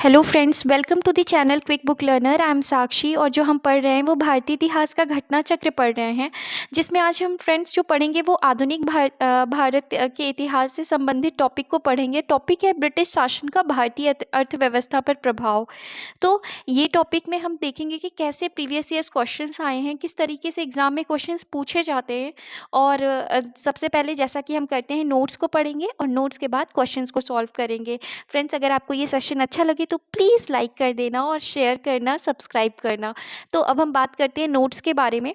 Hello friends, welcome to the channel quick book learner. I am Sakshi और जो हम पढ़ रहे हैं वो भारतीय इतिहास का घटना चक्र पढ़ रहे हैं, जिसमें आज हम फ्रेंड्स जो पढ़ेंगे वो आधुनिक भारत के इतिहास से संबंधित टॉपिक को पढ़ेंगे। टॉपिक है ब्रिटिश शासन का भारतीय अर्थव्यवस्था पर प्रभाव। तो ये टॉपिक में हम देखेंगे कि कैसे प्रीवियस ईयर्स क्वेश्चंस आए हैं, किस तरीके से एग्जाम में क्वेश्चंस पूछे जाते हैं। और सबसे पहले जैसा कि हम करते हैं, नोट्स को पढ़ेंगे और नोट्स के बाद क्वेश्चंस को सॉल्व करेंगे। फ्रेंड्स, अगर आपको ये सेशन अच्छा लगे तो प्लीज़ लाइक कर देना और शेयर करना, सब्सक्राइब करना। तो अब हम बात करते हैं नोट्स के बारे में,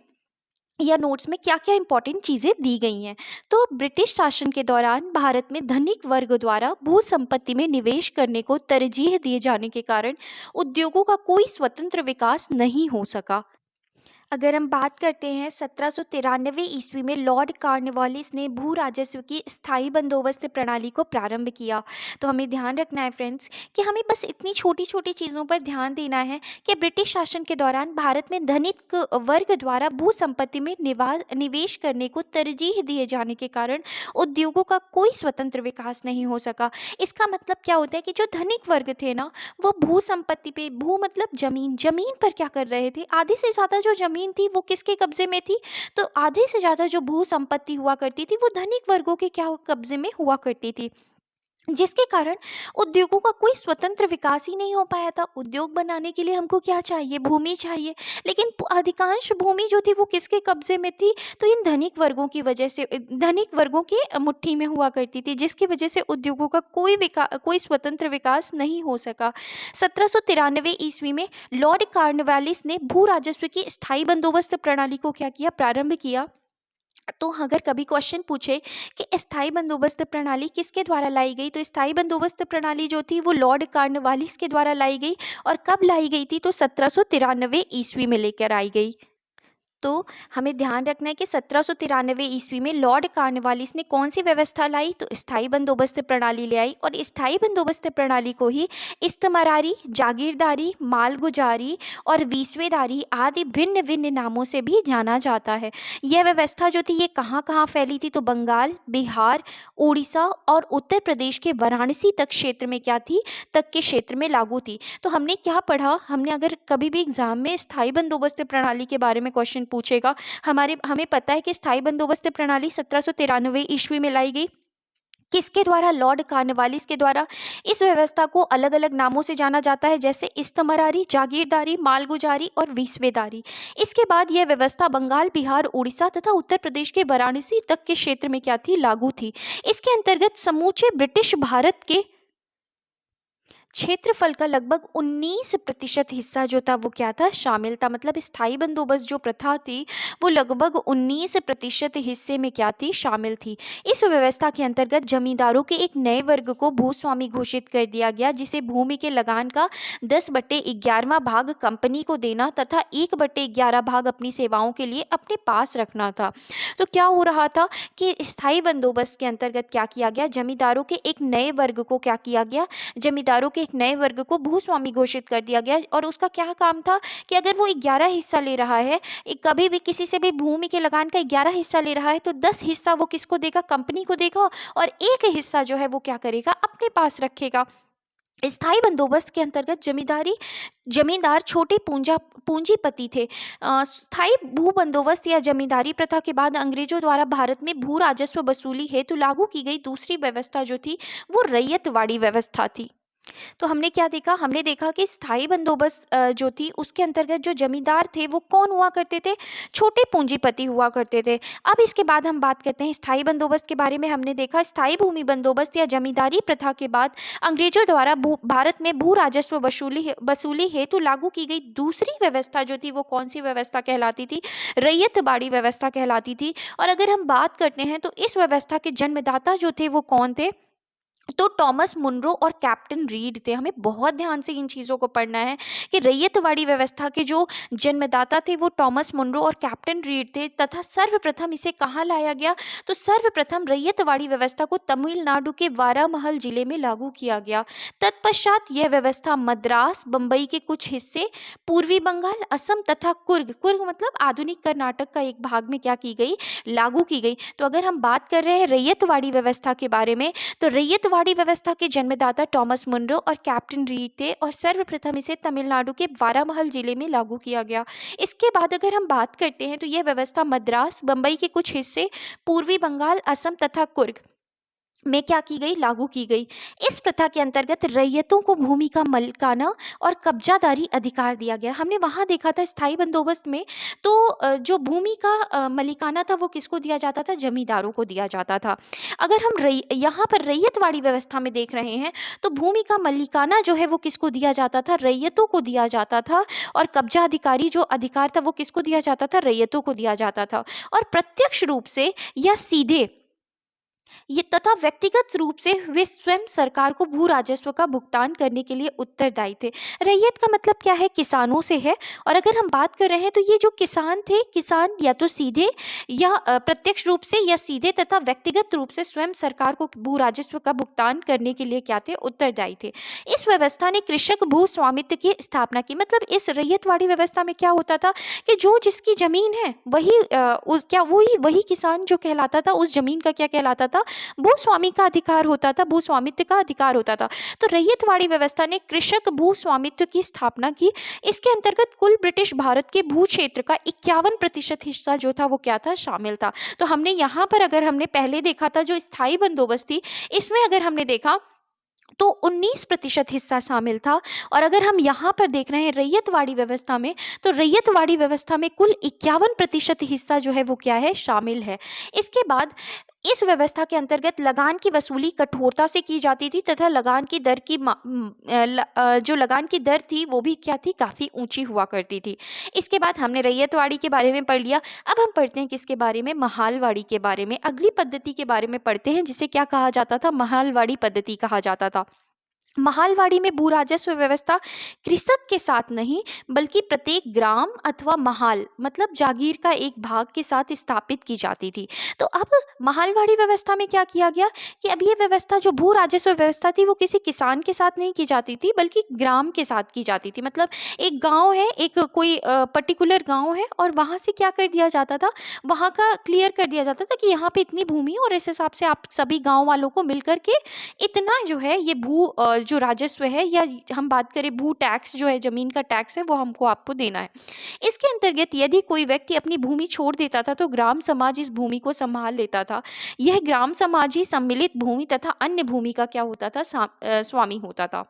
या नोट्स में क्या क्या इंपॉर्टेंट चीज़ें दी गई हैं। तो ब्रिटिश शासन के दौरान भारत में धनिक वर्ग द्वारा भू संपत्ति में निवेश करने को तरजीह दिए जाने के कारण उद्योगों का कोई स्वतंत्र विकास नहीं हो सका। अगर हम बात करते हैं 1793 ईस्वी में लॉर्ड कॉर्नवालिस ने भू राजस्व की स्थायी बंदोबस्त प्रणाली को प्रारंभ किया। तो हमें ध्यान रखना है फ्रेंड्स कि हमें बस इतनी छोटी छोटी चीज़ों पर ध्यान देना है कि ब्रिटिश शासन के दौरान भारत में धनिक वर्ग द्वारा भू संपत्ति में निवेश करने को तरजीह दिए जाने के कारण उद्योगों का कोई स्वतंत्र विकास नहीं हो सका। इसका मतलब क्या होता है कि जो धनिक वर्ग थे ना, वो भू संपत्ति पे, भू मतलब जमीन, जमीन पर क्या कर रहे थे, आधे से ज़्यादा जो जमीन थी वो किसके कब्जे में थी। तो आधे से ज़्यादा जो भू संपत्ति हुआ करती थी वो धनिक वर्गों के क्या कब्जे में हुआ करती थी, जिसके कारण उद्योगों का कोई स्वतंत्र विकास ही नहीं हो पाया था। उद्योग बनाने के लिए हमको क्या चाहिए, भूमि चाहिए, लेकिन अधिकांश भूमि जो थी वो किसके कब्जे में थी, तो इन धनिक वर्गों की वजह से, धनिक वर्गों की मुट्ठी में हुआ करती थी, जिसकी वजह से उद्योगों का कोई स्वतंत्र विकास नहीं हो सका। 1793 ईस्वी में लॉर्ड कॉर्नवालिस ने भू राजस्व की स्थायी बंदोबस्त प्रणाली को क्या किया, प्रारंभ किया। तो अगर कभी क्वेश्चन पूछे कि स्थायी बंदोबस्त प्रणाली किसके द्वारा लाई गई, तो स्थायी बंदोबस्त प्रणाली जो थी वो लॉर्ड कॉर्नवालिस के द्वारा लाई गई। और कब लाई गई थी, तो 1793 ईस्वी में लेकर आई गई। तो हमें ध्यान रखना है कि 1793 ईस्वी में लॉर्ड कॉर्नवालिस ने कौन सी व्यवस्था लाई, तो स्थायी बंदोबस्त प्रणाली ले आई। और स्थायी बंदोबस्त प्रणाली को ही इस्तमरारी, जागीरदारी, मालगुजारी और वीसवेदारी आदि भिन्न भिन्न नामों से भी जाना जाता है। यह व्यवस्था जो थी ये कहाँ कहाँ फैली थी, तो बंगाल, बिहार, उड़ीसा और उत्तर प्रदेश के वाराणसी तक क्षेत्र में क्या थी, तक के क्षेत्र में लागू थी। तो हमने क्या पढ़ा, हमने अगर कभी भी एग्जाम में स्थायी बंदोबस्त प्रणाली के बारे में क्वेश्चन पूछेगा, हमें पता है कि स्थायी बंदोबस्त प्रणाली 1793 ईस्वी में लाई गई। किसके द्वारा, लॉर्ड कॉर्नवालिस के द्वारा। इस व्यवस्था को अलग अलग नामों से जाना जाता है, जैसे इस्तमरारी, जागीरदारी, मालगुजारी और वीसवेदारी। इसके बाद यह व्यवस्था बंगाल, बिहार, उड़ीसा तथा उत्तर प्रदेश के वाराणसी तक के क्षेत्र में क्या थी, लागू थी। इसके अंतर्गत समूचे ब्रिटिश भारत के क्षेत्रफल का लगभग 19% हिस्सा जो था वो क्या था, शामिल था। मतलब स्थायी बंदोबस्त जो प्रथा थी वो लगभग 19% हिस्से में क्या थी, शामिल थी। इस व्यवस्था के अंतर्गत जमींदारों के एक नए वर्ग को भूस्वामी घोषित कर दिया गया, जिसे भूमि के लगान का 10/11वां भाग कंपनी को देना तथा 1/11 भाग अपनी सेवाओं के लिए अपने पास रखना था। तो क्या हो रहा था कि स्थायी बंदोबस्त के अंतर्गत क्या किया गया, जमींदारों के एक नए वर्ग को क्या किया गया, जमींदारों के एक नए वर्ग को भूस्वामी घोषित कर दिया गया। और उसका क्या काम था कि अगर वो 11 हिस्सा ले रहा है, कभी भी किसी से भी भूमि के लगान का 11 हिस्सा ले रहा है, तो 10 हिस्सा वो किसको देगा, कंपनी को देगा, और एक हिस्सा जो है वो क्या करेगा, अपने पास रखेगा। स्थायी बंदोबस्त के अंतर्गत जमींदार छोटे पूंजीपति थे। स्थायी भू बंदोबस्त या जमींदारी प्रथा के बाद अंग्रेजों द्वारा भारत में भू राजस्व वसूली हेतु लागू की गई दूसरी व्यवस्था जो थी वो रैयतवाड़ी व्यवस्था थी। तो हमने क्या देखा, हमने देखा कि स्थायी बंदोबस्त जो थी उसके अंतर्गत जो जमींदार थे वो कौन हुआ करते थे, छोटे पूंजीपति हुआ करते थे। अब इसके बाद हम बात करते हैं स्थायी बंदोबस्त के बारे में। हमने देखा स्थायी भूमि बंदोबस्त या जमींदारी प्रथा के बाद अंग्रेजों द्वारा भारत में भू राजस्व वसूली हेतु लागू की गई दूसरी व्यवस्था जो थी वो कौन सी व्यवस्था कहलाती थी, रैयतवाड़ी व्यवस्था कहलाती थी। और अगर हम बात करते हैं तो इस व्यवस्था के जन्मदाता जो थे वो कौन थे, तो टॉमस मुनरो और कैप्टन रीड थे। हमें बहुत ध्यान से इन चीज़ों को पढ़ना है कि रैयतवाड़ी व्यवस्था के जो जन्मदाता थे वो टॉमस मुनरो और कैप्टन रीड थे। तथा सर्वप्रथम इसे कहाँ लाया गया, तो सर्वप्रथम रैयतवाड़ी व्यवस्था को तमिलनाडु के वारामहल जिले में लागू किया गया। तत्पश्चात यह व्यवस्था मद्रास, बम्बई के कुछ हिस्से, पूर्वी बंगाल, असम तथा कुर्ग मतलब आधुनिक कर्नाटक का एक भाग में क्या की गई, लागू की गई। तो अगर हम बात कर रहे हैं रैयतवाड़ी व्यवस्था के बारे में, तो रैयतवाड़ी रैयतवाड़ी व्यवस्था के जन्मदाता टॉमस मुनरो और कैप्टन रीड थे और सर्वप्रथम इसे तमिलनाडु के वारामहल जिले में लागू किया गया। इसके बाद अगर हम बात करते हैं तो यह व्यवस्था मद्रास, बंबई के कुछ हिस्से, पूर्वी बंगाल, असम तथा कुर्ग में क्या की गई, लागू की गई। इस प्रथा के अंतर्गत रैयतों को भूमि का मलिकाना और कब्जादारी अधिकार दिया गया। हमने वहाँ देखा था स्थायी बंदोबस्त में, तो जो भूमि का मलिकाना था वो किसको दिया जाता था, जमींदारों को दिया जाता था। अगर हम यहाँ पर रैयतवाड़ी व्यवस्था में देख रहे हैं तो भूमि का मलिकाना जो है वो किसको दिया जाता था, रैयतों को दिया जाता था, और कब्जा अधिकारी जो अधिकार था वो किसको दिया जाता था, रैयतों को दिया जाता था। और प्रत्यक्ष रूप से या सीधे ये तथा व्यक्तिगत रूप से वे स्वयं सरकार को भू राजस्व का भुगतान करने के लिए उत्तरदायी थे। रैयत का मतलब क्या है, किसानों से है। और अगर हम बात कर रहे हैं तो ये जो किसान थे, किसान या तो सीधे या प्रत्यक्ष रूप से या सीधे तथा व्यक्तिगत रूप से स्वयं सरकार को भू राजस्व का भुगतान करने के लिए क्या थे, उत्तरदायी थे। इस व्यवस्था ने कृषक भू स्वामित्व की स्थापना की। मतलब इस रैयतवाड़ी व्यवस्था में क्या होता था कि जो जिसकी जमीन है वही वही किसान जो कहलाता था, उस जमीन का क्या कहलाता था, भूस्वामी का अधिकार होता था, भूस्वामित्व का अधिकार होता था। तो रैयतवाड़ी व्यवस्था ने कृषक भूस्वामित्व की स्थापना की। इसके अंतर्गत कुल ब्रिटिश भारत के भू क्षेत्र का 51% हिस्सा जो था वो क्या था, शामिल था। तो हमने यहाँ पर अगर हमने पहले देखा था जो स्थायी बंदोबस्त थी, इसमें अगर हमने देखा तो 19% हिस्सा शामिल था। और अगर हम यहाँ पर देख रहे हैं रैयतवाड़ी व्यवस्था में, तो रैयतवाड़ी व्यवस्था में कुल 51% हिस्सा जो है वो क्या है, शामिल है। इसके बाद इस व्यवस्था के अंतर्गत लगान की वसूली कठोरता से की जाती थी तथा लगान की दर की जो लगान की दर थी वो भी क्या थी, काफ़ी ऊंची हुआ करती थी। इसके बाद हमने रैयतवाड़ी के बारे में पढ़ लिया। अब हम पढ़ते हैं किसके बारे में, महालवाड़ी के बारे में। अगली पद्धति के बारे में पढ़ते हैं जिसे क्या कहा जाता था, महालवाड़ी पद्धति कहा जाता था। महालवाड़ी में भू राजस्व व्यवस्था कृषक के साथ नहीं बल्कि प्रत्येक ग्राम अथवा महाल मतलब जागीर का एक भाग के साथ स्थापित की जाती थी। तो अब महालवाड़ी व्यवस्था में क्या किया गया कि अब ये व्यवस्था जो भू राजस्व व्यवस्था थी वो किसी किसान के साथ नहीं की जाती थी बल्कि ग्राम के साथ की जाती थी। मतलब एक गांव है, एक कोई पर्टिकुलर गांव है और वहाँ से क्या कर दिया जाता था, वहाँ का क्लियर कर दिया जाता था कि यहाँ पे इतनी भूमि और इस हिसाब से आप सभी गाँव वालों को मिल करके इतना जो है ये भू जो राजस्व है या हम बात करें भू टैक्स जो है, जमीन का टैक्स है, वो हमको आपको देना है। इसके अंतर्गत यदि कोई व्यक्ति अपनी भूमि छोड़ देता था तो ग्राम समाज इस भूमि को संभाल लेता था। यह ग्राम समाज ही सम्मिलित भूमि तथा अन्य भूमि का क्या होता था, स्वामी होता था।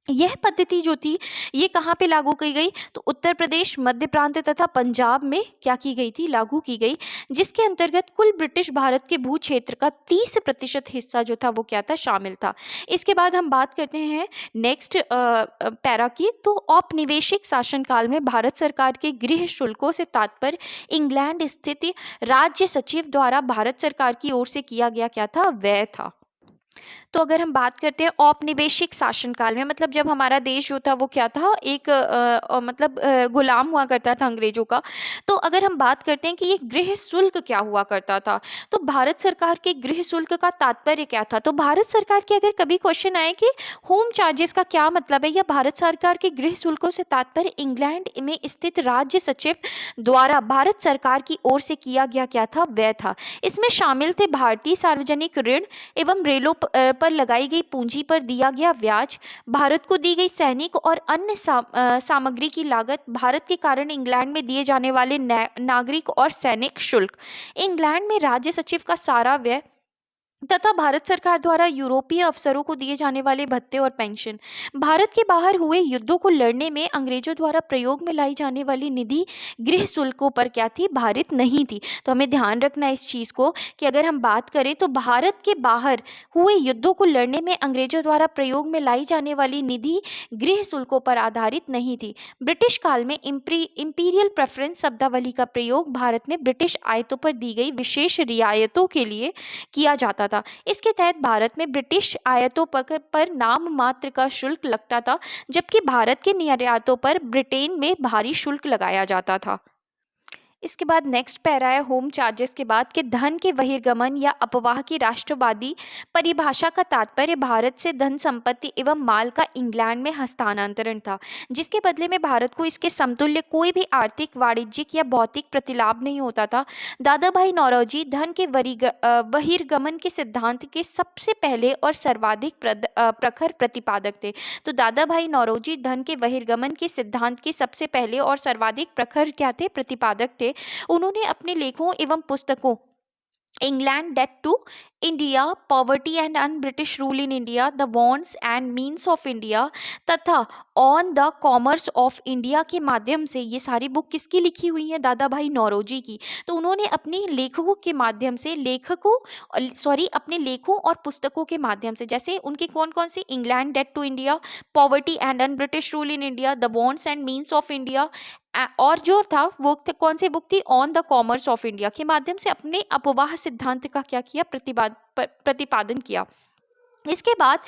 यह पद्धति जो थी ये कहाँ पे लागू की गई, तो उत्तर प्रदेश, मध्य प्रांत तथा पंजाब में क्या की गई थी, लागू की गई। जिसके अंतर्गत कुल ब्रिटिश भारत के भू क्षेत्र का 30% हिस्सा जो था वो क्या था, शामिल था। इसके बाद हम बात करते हैं नेक्स्ट पैरा की। तो औपनिवेशिक शासनकाल में भारत सरकार के गृह शुल्कों से तात्पर्य इंग्लैंड स्थित राज्य सचिव द्वारा भारत सरकार की ओर से किया गया क्या था, व्यय था। तो अगर हम बात करते हैं औपनिवेशिक शासनकाल में, मतलब जब हमारा देश जो था वो क्या था, एक गुलाम हुआ करता था अंग्रेजों का। तो अगर हम बात करते हैं कि ये गृह शुल्क क्या हुआ करता था, तो भारत सरकार के गृह शुल्क का तात्पर्य क्या था। तो भारत सरकार के अगर कभी क्वेश्चन आए कि होम चार्जेस का क्या मतलब है, या भारत सरकार के गृह शुल्कों से तात्पर्य इंग्लैंड में स्थित राज्य सचिव द्वारा भारत सरकार की ओर से किया गया क्या था, व्यय था। इसमें शामिल थे भारतीय सार्वजनिक ऋण एवं रेलों पर लगाई गई पूंजी पर दिया गया ब्याज, भारत को दी गई सैनिक और अन्य सामग्री की लागत, भारत के कारण इंग्लैंड में दिए जाने वाले नागरिक और सैनिक शुल्क, इंग्लैंड में राज्य सचिव का सारा व्यय तथा भारत सरकार द्वारा यूरोपीय अफसरों को दिए जाने वाले भत्ते और पेंशन। भारत के बाहर हुए युद्धों को लड़ने में अंग्रेजों द्वारा प्रयोग में लाई जाने वाली निधि गृह शुल्कों पर क्या थी, भारित नहीं थी। तो हमें ध्यान रखना इस चीज़ को कि अगर हम बात करें तो भारत के बाहर हुए युद्धों को लड़ने में अंग्रेजों द्वारा प्रयोग में लाई जाने वाली निधि गृह शुल्कों पर आधारित नहीं थी। ब्रिटिश काल में इंपीरियल प्रेफरेंस शब्दावली का प्रयोग भारत में ब्रिटिश आयतों पर दी गई विशेष रियायतों के लिए किया जाता था। इसके तहत भारत में ब्रिटिश आयातों पर नाम मात्र का शुल्क लगता था, जबकि भारत के निर्यातों पर ब्रिटेन में भारी शुल्क लगाया जाता था। इसके बाद नेक्स्ट पैरा है होम चार्जेस के बाद कि धन के बहिर्गमन या अपवाह की राष्ट्रवादी परिभाषा का तात्पर्य भारत से धन संपत्ति एवं माल का इंग्लैंड में हस्तांतरण था, जिसके बदले में भारत को इसके समतुल्य कोई भी आर्थिक, वाणिज्यिक या भौतिक प्रतिलाभ नहीं होता था। दादा भाई नौरोजी धन के बहिर्गमन के सिद्धांत के सबसे पहले और सर्वाधिक प्रखर प्रतिपादक थे। तो दादा भाई नौरोजी धन के बहिर्गमन के सिद्धांत के सबसे पहले और सर्वाधिक प्रखर क्या थे? प्रतिपादक थे। उन्होंने अपने लेखों एवं पुस्तकों England debt to India, poverty and un British rule in India, the wants and means of India तथा on the commerce of India के माध्यम से, ये सारी बुक किसकी लिखी हुई है? दादा भाई नौरोजी की। तो उन्होंने अपनी लेखकों के माध्यम से अपने लेखों और पुस्तकों के माध्यम से, जैसे उनकी कौन कौन सी? England debt to India, poverty and un British rule in India, the wants and means of India, और जो था वो कौन सी बुक थी? On the commerce of India के माध्यम से अपने अपवाह सिद्धांत का क्या किया? प्रतिपादन किया। इसके बाद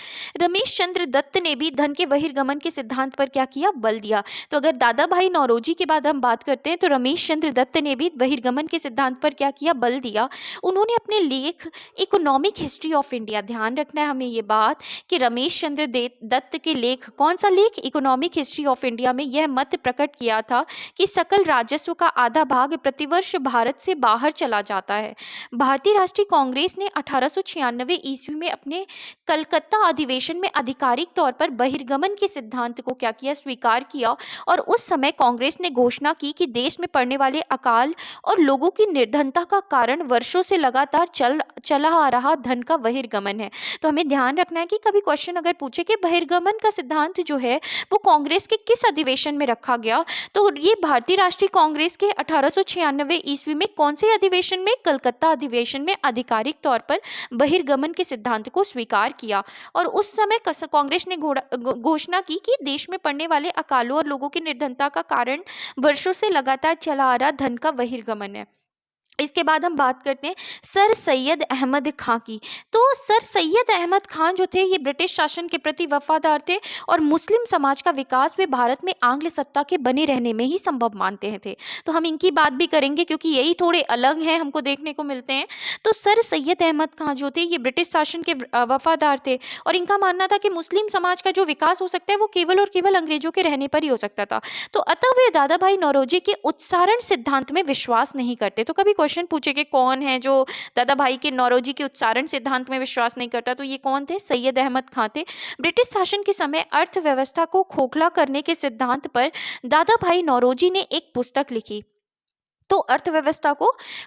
रमेश चंद्र दत्त ने भी धन के बहिर्गमन के सिद्धांत पर क्या किया? बल दिया। तो अगर दादा भाई नौरोजी के बाद हम बात करते हैं तो रमेश चंद्र दत्त ने भी बहिर्गमन के सिद्धांत पर क्या किया? बल दिया। उन्होंने अपने लेख इकोनॉमिक हिस्ट्री ऑफ इंडिया, ध्यान रखना है हमें ये बात कि रमेश चंद्र दत्त के लेख, कौन सा लेख? इकोनॉमिक हिस्ट्री ऑफ इंडिया में यह मत प्रकट किया था कि सकल राजस्व का आधा भाग प्रतिवर्ष भारत से बाहर चला जाता है। भारतीय राष्ट्रीय कांग्रेस ने 1896 ईस्वी में अपने कलकत्ता अधिवेशन में आधिकारिक तौर पर बहिर्गमन के सिद्धांत को क्या किया? स्वीकार किया। और उस समय कांग्रेस ने घोषणा की कि देश में पड़ने वाले अकाल और लोगों की निर्धनता का कारण वर्षों से लगातार चला आ रहा धन का बहिर्गमन है। तो हमें ध्यान रखना है कि कभी क्वेश्चन अगर पूछे कि बहिर्गमन का सिद्धांत जो है वो कांग्रेस के किस अधिवेशन में रखा गया, तो ये भारतीय राष्ट्रीय कांग्रेस के 1896 ईस्वी में कौन से अधिवेशन में? कलकत्ता अधिवेशन में आधिकारिक तौर पर बहिर्गमन के सिद्धांत को स्वीकार किया। और उस समय कांग्रेस ने घोषणा की कि देश में पड़ने वाले अकालों और लोगों की निर्धनता का कारण वर्षों से लगातार चला आ रहा धन का बहिर्गमन है। इसके बाद हम बात करते हैं सर सैयद अहमद खां की। तो सर सैयद अहमद खान जो थे ये ब्रिटिश शासन के प्रति वफादार थे और मुस्लिम समाज का विकास वे भारत में आंग्ल सत्ता के बने रहने में ही संभव मानते थे। तो हम इनकी बात भी करेंगे क्योंकि यही थोड़े अलग हैं, हमको देखने को मिलते हैं। तो सर सैयद अहमद खान जो थे ये ब्रिटिश शासन के वफादार थे और इनका मानना था कि मुस्लिम समाज का जो विकास हो सकता है वो केवल और केवल अंग्रेजों के रहने पर ही हो सकता था। तो अतः वे दादा भाई नौरोजी के उच्चारण सिद्धांत में विश्वास नहीं करते। तो कभी क्वेश्चन पूछे कि कौन है जो दादा भाई के नौरोजी के उच्चारण सिद्धांत में विश्वास नहीं करता, तो ये कौन थे? सैयद अहमद खान थे। ब्रिटिश शासन के समय अर्थव्यवस्था को खोखला करने के सिद्धांत पर दादा भाई नौरोजी ने एक पुस्तक लिखी। तो अर्थव्यवस्था को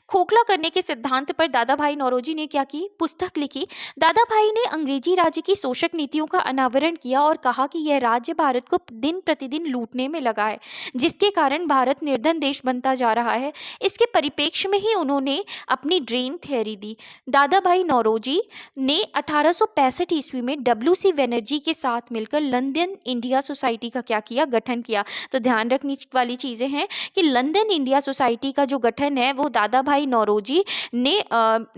खोखला करने के सिद्धांत पर दादा भाई नौरोजी ने क्या की? पुस्तक लिखी। दादा भाई ने अंग्रेजी राज्य की शोषक नीतियों का अनावरण किया और कहा कि यह राज्य भारत को दिन प्रतिदिन लूटने में लगा है, जिसके कारण भारत निर्धन देश बनता जा रहा है। इसके परिप्रेक्ष्य में ही उन्होंने अपनी ड्रेन थ्योरी दी। दादा भाई नौरोजी ने 1865 ईस्वी में WC बनर्जी के साथ मिलकर लंदन इंडिया सोसाइटी का क्या किया? गठन किया। तो ध्यान रखने वाली चीजें हैं कि लंदन इंडिया सोसाइटी का जो गठन है वो दादा भाई नौरोजी ने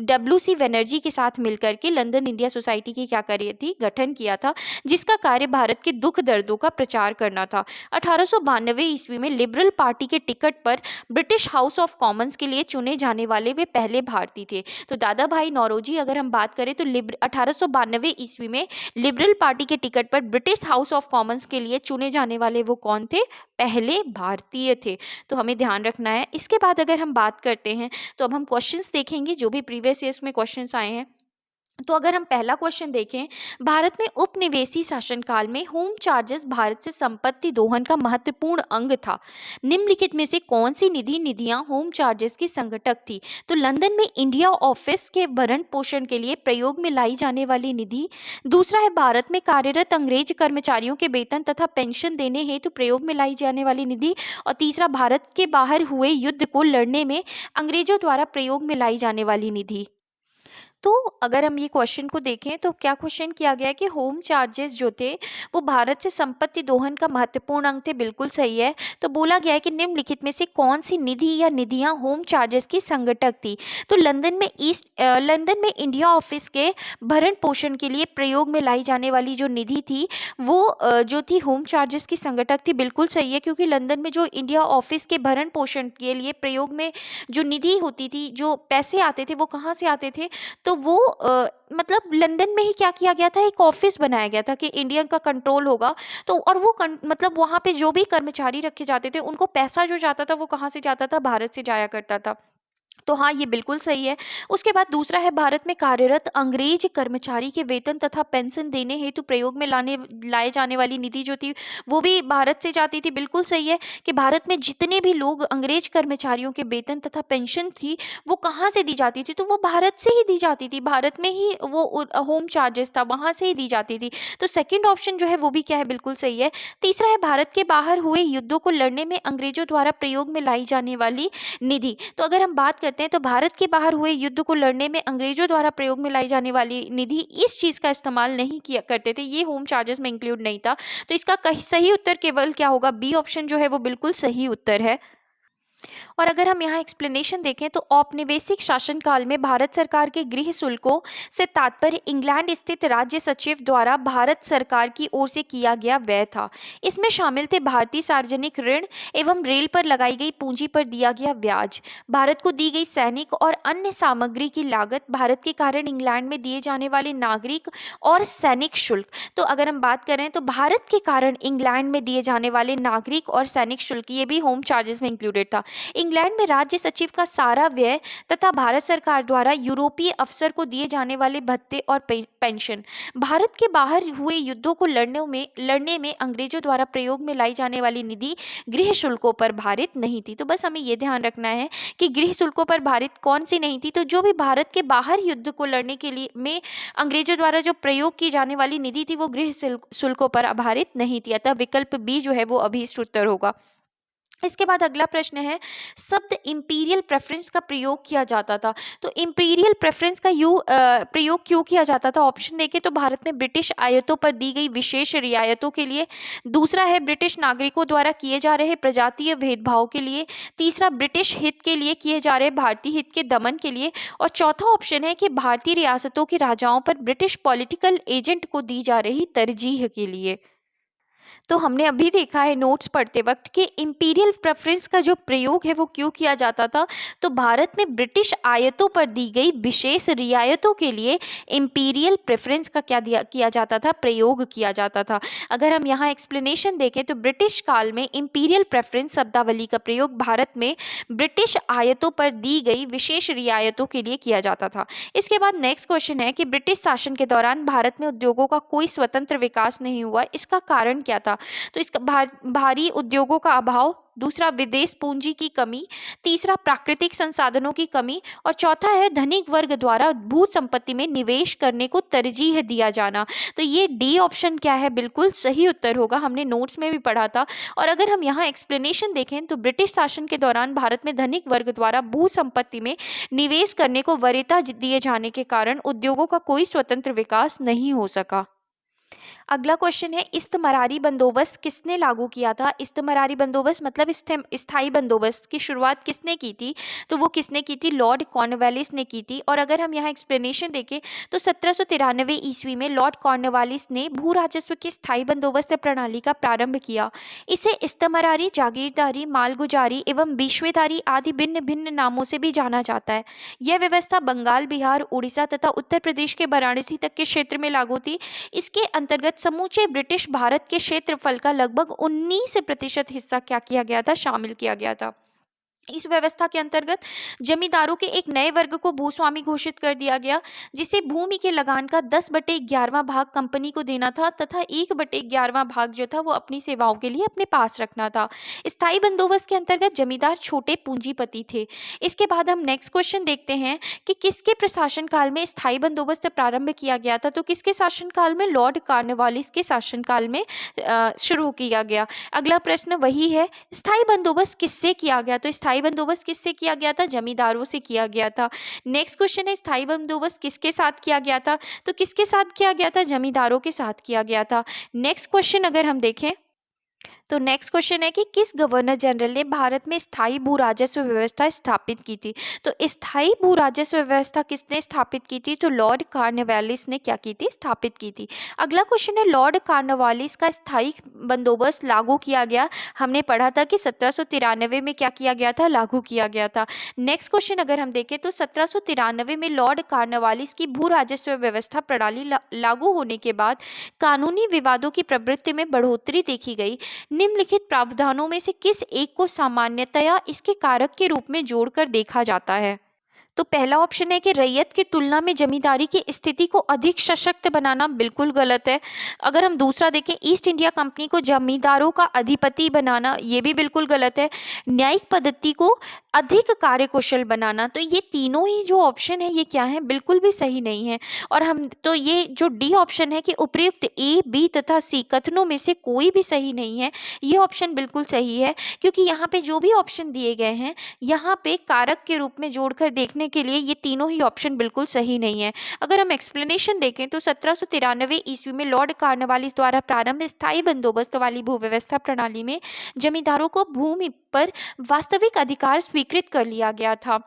WC बनर्जी के साथ मिलकर के लंदन इंडिया सोसाइटी की क्या करी थी? गठन किया था, जिसका कार्य भारत के दुख दर्दों का प्रचार करना था। 1892 ईस्वी में लिबरल पार्टी के टिकट पर ब्रिटिश हाउस ऑफ कॉमन्स के लिए चुने जाने वाले वे पहले भारतीय थे। तो दादा भाई नौरोजी अगर हम बात करें तो 1892 ईस्वी में लिबरल पार्टी के टिकट पर ब्रिटिश हाउस ऑफ कॉमन्स के लिए चुने जाने वाले वो कौन थे? पहले भारतीय थे। तो हमें ध्यान रखना है। इसके बाद अगर हम बात करते हैं तो अब हम क्वेश्चंस देखेंगे जो भी प्रीवियस ईयर्स में क्वेश्चंस आए हैं। तो अगर हम पहला क्वेश्चन देखें, भारत में उपनिवेशी शासनकाल में होम चार्जेस भारत से संपत्ति दोहन का महत्वपूर्ण अंग था। निम्नलिखित में से कौन सी निधियां होम चार्जेस की संघटक थी? तो लंदन में इंडिया ऑफिस के भरण पोषण के लिए प्रयोग में लाई जाने वाली निधि। दूसरा है भारत में कार्यरत अंग्रेज कर्मचारियों के वेतन तथा पेंशन देने हेतु प्रयोग में लाई जाने वाली निधि। और तीसरा भारत के बाहर हुए युद्ध को लड़ने में अंग्रेजों द्वारा प्रयोग में लाई जाने वाली निधि। तो अगर हम ये क्वेश्चन को देखें तो क्या क्वेश्चन किया गया है कि होम चार्जेस जो थे वो भारत से संपत्ति दोहन का महत्वपूर्ण अंग थे। बिल्कुल सही है। तो बोला गया है कि निम्नलिखित में से कौन सी निधि या निधियां होम चार्जेस की संगठक थी। तो लंदन में इंडिया ऑफिस के भरण पोषण के लिए प्रयोग में लाई जाने वाली जो निधि थी वो जो थी होम चार्जेस की संगठक थी। बिल्कुल सही है, क्योंकि लंदन में जो इंडिया ऑफिस के भरण पोषण के लिए प्रयोग में जो निधि होती थी, जो पैसे आते थे, वो कहाँ से आते थे, तो वो मतलब लंदन में ही क्या किया गया था, एक ऑफिस बनाया गया था कि इंडियन का कंट्रोल होगा। तो और वो मतलब वहाँ पे जो भी कर्मचारी रखे जाते थे उनको पैसा जो जाता था वो कहाँ से जाता था, भारत से जाया करता था। तो हाँ, ये बिल्कुल सही है। उसके बाद दूसरा है, भारत में कार्यरत अंग्रेज कर्मचारी के वेतन तथा पेंशन देने हेतु प्रयोग में लाए जाने वाली निधि जो थी वो भी भारत से जाती थी। बिल्कुल सही है कि भारत में जितने भी लोग अंग्रेज कर्मचारियों के वेतन तथा पेंशन थी वो कहाँ से दी जाती थी, तो वो भारत से ही दी जाती थी। भारत में ही वो होम चार्जेस था, वहाँ से ही दी जाती थी। तो सेकेंड ऑप्शन जो है वो भी क्या है, बिल्कुल सही है। तीसरा है, भारत के बाहर हुए युद्धों को लड़ने में अंग्रेजों द्वारा प्रयोग में लाई जाने वाली निधि। तो अगर हम बात करते हैं तो भारत के बाहर हुए युद्ध को लड़ने में अंग्रेजों द्वारा प्रयोग में लाई जाने वाली निधि, इस चीज का इस्तेमाल नहीं किया करते थे, ये होम चार्जेस में इंक्लूड नहीं था। तो इसका सही उत्तर केवल क्या होगा, बी ऑप्शन जो है वो बिल्कुल सही उत्तर है। और अगर हम यहाँ एक्सप्लेनेशन देखें तो औपनिवेशिक शासनकाल में भारत सरकार के गृह शुल्कों से तात्पर्य इंग्लैंड स्थित राज्य सचिव द्वारा भारत सरकार की ओर से किया गया व्यय था। इसमें शामिल थे भारतीय सार्वजनिक ऋण एवं रेल पर लगाई गई पूंजी पर दिया गया ब्याज, भारत को दी गई सैनिक और अन्य सामग्री की लागत, भारत के कारण इंग्लैंड में दिए जाने वाले नागरिक और सैनिक शुल्क। तो अगर हम बात करें तो भारत के कारण इंग्लैंड में दिए जाने वाले नागरिक और सैनिक शुल्क, ये भी होम चार्जेस में इंक्लूडेड था। इंग्लैंड में राज्य सचिव का सारा व्यय तथा भारत सरकार द्वारा यूरोपीय अफसर को दिए जाने वाले भत्ते और पेंशन, भारत के बाहर हुए युद्धों को लड़ने में अंग्रेजों द्वारा प्रयोग में लाई जाने वाली निधि गृह शुल्कों पर भारित नहीं थी। तो बस हमें यह ध्यान रखना है कि गृह शुल्कों पर भारित कौन सी नहीं थी, तो जो भी भारत के बाहर युद्ध को लड़ने के लिए में अंग्रेजों द्वारा जो प्रयोग की जाने वाली निधि थी वो गृह शुल्कों पर आधारित नहीं थी। अतः विकल्प बी जो है वो अभीष्ट उत्तर होगा। इसके बाद अगला प्रश्न है, शब्द इंपीरियल प्रेफरेंस का प्रयोग किया जाता था। तो इंपीरियल प्रेफरेंस का प्रयोग क्यों किया जाता था, ऑप्शन देखें तो भारत में ब्रिटिश आयातों पर दी गई विशेष रियायतों के लिए, दूसरा है ब्रिटिश नागरिकों द्वारा किए जा रहे प्रजातीय भेदभाव के लिए, तीसरा ब्रिटिश हित के लिए किए जा रहे भारतीय हित के दमन के लिए, और चौथा ऑप्शन है कि भारतीय रियासतों के राजाओं पर ब्रिटिश पॉलिटिकल एजेंट को दी जा रही तरजीह के लिए। तो हमने अभी देखा है नोट्स पढ़ते वक्त कि इंपीरियल प्रेफरेंस का जो प्रयोग है वो क्यों किया जाता था, तो भारत में ब्रिटिश आयातों पर दी गई विशेष रियायतों के लिए इंपीरियल प्रेफरेंस का किया जाता था, प्रयोग किया जाता था। अगर हम यहाँ एक्सप्लेनेशन देखें तो ब्रिटिश काल में इंपीरियल प्रेफरेंस शब्दावली का प्रयोग भारत में ब्रिटिश आयातों पर दी गई विशेष रियायतों के लिए किया जाता था। इसके बाद नेक्स्ट क्वेश्चन है कि ब्रिटिश शासन के दौरान भारत में उद्योगों का कोई स्वतंत्र विकास नहीं हुआ, इसका कारण क्या था। तो इसका भारी उद्योगों का अभाव, दूसरा विदेश पूंजी की कमी, तीसरा प्राकृतिक संसाधनों की कमी, और चौथा है धनिक वर्ग द्वारा भू संपत्ति में निवेश करने को तरजीह दिया जाना। तो ये डी ऑप्शन क्या है, बिल्कुल सही उत्तर होगा, हमने नोट्स में भी पढ़ा था। और अगर हम यहाँ एक्सप्लेनेशन देखें तो ब्रिटिश शासन के दौरान भारत में धनिक वर्ग द्वारा भू संपत्ति में निवेश करने को वरीयता दिए जाने के कारण उद्योगों का कोई स्वतंत्र विकास नहीं हो सका। अगला क्वेश्चन है, इस्तमरारी बंदोबस्त किसने लागू किया था। इस्तमरारी बंदोबस्त मतलब स्थायी बंदोबस्त की शुरुआत किसने की थी, तो वो किसने की थी, लॉर्ड कॉर्नवालिस ने की थी। और अगर हम यहाँ एक्सप्लेनेशन देखें तो 1793 ईस्वी में लॉर्ड कॉर्नवालिस ने भू राजस्व की स्थायी बंदोबस्त प्रणाली का प्रारंभ किया। इसे इस्तमरारी, जागीरदारी, मालगुजारी एवं बीश्वेदारी आदि भिन्न भिन्न नामों से भी जाना जाता है। यह व्यवस्था बंगाल, बिहार, उड़ीसा तथा उत्तर प्रदेश के वाराणसी तक के क्षेत्र में लागू थी। इसके अंतर्गत समूचे ब्रिटिश भारत के क्षेत्रफल का लगभग 19% हिस्सा क्या किया गया था, शामिल किया गया था। इस व्यवस्था के अंतर्गत जमींदारों के एक नए वर्ग को भूस्वामी घोषित कर दिया गया, जिसे भूमि के लगान का 10/11वां भाग कंपनी को देना था तथा 1/11वां भाग जो था वो अपनी सेवाओं के लिए अपने पास रखना था। स्थायी बंदोबस्त के अंतर्गत जमींदार छोटे पूंजीपति थे। इसके बाद हम नेक्स्ट क्वेश्चन देखते हैं कि किसके प्रशासन काल में स्थायी बंदोबस्त प्रारंभ किया गया था। तो किसके शासनकाल में, लॉर्ड कॉर्नवालिस के शासनकाल में शुरू किया गया। अगला प्रश्न वही है, स्थायी बंदोबस्त किससे किया गया। तो स्थायी स्थायी बंदोबस्त किससे किया गया था? जमींदारों से किया गया था। नेक्स्ट क्वेश्चन है स्थायी बंदोबस्त किसके साथ किया गया था? तो किसके साथ किया गया था? जमींदारों के साथ किया गया था। नेक्स्ट क्वेश्चन अगर हम देखें तो नेक्स्ट क्वेश्चन है कि किस गवर्नर जनरल ने भारत में स्थायी भू राजस्व व्यवस्था स्थापित की थी? तो स्थायी भू राजस्व व्यवस्था किसने स्थापित की थी? तो लॉर्ड कॉर्नवालिस ने क्या की थी? स्थापित की थी। अगला क्वेश्चन है लॉर्ड कॉर्नवालिस का स्थायी बंदोबस्त लागू किया गया। हमने पढ़ा था कि 1793 में क्या किया गया था? लागू किया गया था। नेक्स्ट क्वेश्चन अगर हम देखें तो 1793 में लॉर्ड कॉर्नवालिस की भू राजस्व व्यवस्था प्रणाली लागू होने के बाद कानूनी विवादों की प्रवृत्ति में बढ़ोतरी देखी गई। निम्नलिखित प्रावधानों में से किस एक को सामान्यतया इसके कारक के रूप में जोड़कर देखा जाता है? तो पहला ऑप्शन है कि रैयत की तुलना में जमींदारी की स्थिति को अधिक सशक्त बनाना, बिल्कुल गलत है। अगर हम दूसरा देखें ईस्ट इंडिया कंपनी को जमींदारों का अधिपति बनाना, ये भी बिल्कुल गलत है। न्यायिक पद्धति को अधिक कार्यकुशल बनाना, तो ये तीनों ही जो ऑप्शन है ये क्या है? बिल्कुल भी सही नहीं है। और हम तो ये जो डी ऑप्शन है कि उपयुक्त ए, बी तथा सी कथनों में से कोई भी सही नहीं है, ये ऑप्शन बिल्कुल सही है, क्योंकि यहाँ पे जो भी ऑप्शन दिए गए हैं यहाँ पे कारक के रूप में जोड़कर देखने के लिए ये तीनों ही ऑप्शन बिल्कुल सही नहीं है। अगर हम एक्सप्लेनेशन देखें तो 1793 ईस्वी में लॉर्ड कॉर्नवालिस द्वारा प्रारंभ स्थायी बंदोबस्त वाली भू व्यवस्था प्रणाली में जमींदारों को भूमि पर वास्तविक अधिकार स्वीकृत कर लिया गया था,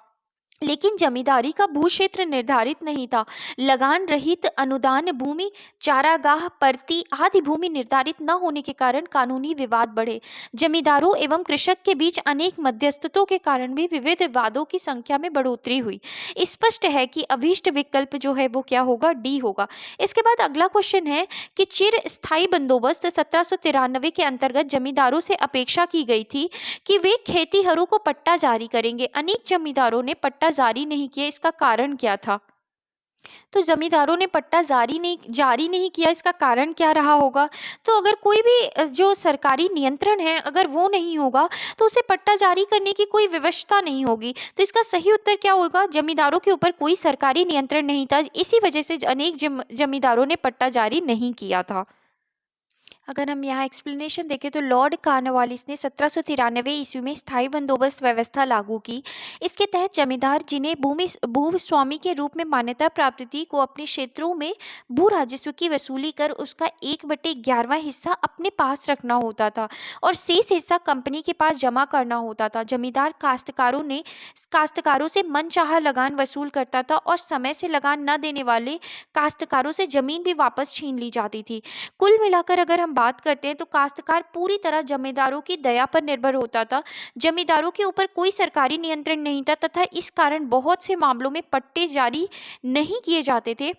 लेकिन जमींदारी का भू क्षेत्र निर्धारित नहीं था। लगान रहित अनुदान भूमि, चारागाह, परती आदि भूमि निर्धारित न होने के कारण कानूनी विवाद बढ़े। जमींदारों एवं कृषक के बीच अनेक मध्यस्थतों के कारण भी विविध विवादों की संख्या में बढ़ोतरी हुई। स्पष्ट है कि अभीष्ट विकल्प जो है वो क्या होगा? डी होगा। इसके बाद अगला क्वेश्चन है कि चिर स्थायी बंदोबस्त 1793 के अंतर्गत जमींदारों से अपेक्षा की गई थी कि वे खेतीहरों को पट्टा जारी करेंगे। अनेक जमींदारों ने पट्टा जारी नहीं किया, इसका कारण क्या था? तो जमींदारों ने पट्टा जारी नहीं किया, इसका कारण क्या रहा होगा? तो अगर कोई भी जो सरकारी नियंत्रण है अगर वो नहीं होगा तो उसे पट्टा जारी करने की कोई व्यवस्था नहीं होगी। तो इसका सही उत्तर क्या होगा? जमींदारों के ऊपर कोई सरकारी नियंत्रण नहीं था, इसी वजह से अनेक जमींदारों ने पट्टा जारी नहीं किया था। अगर हम यहाँ एक्सप्लेनेशन देखें तो लॉर्ड कॉर्नवालिस ने 1793 ईस्वी में स्थायी बंदोबस्त व्यवस्था लागू की। इसके तहत जमींदार जिन्हें भूस्वामी के रूप में मान्यता प्राप्त थी को अपने क्षेत्रों में भू राजस्व की वसूली कर उसका 1/11वां हिस्सा अपने पास रखना होता था और शेष हिस्सा कंपनी के पास जमा करना होता था। जमींदार काश्तकारों से मनचाहा लगान वसूल करता था और समय से लगान न देने वाले काश्तकारों से जमीन भी वापस छीन ली जाती थी। कुल मिलाकर अगर हम बात करते हैं तो काश्तकार पूरी तरह जमींदारों की दया पर निर्भर होता था। जमींदारों के ऊपर कोई सरकारी नियंत्रण नहीं था तथा इस कारण बहुत से मामलों में पट्टे जारी नहीं किए जाते थे।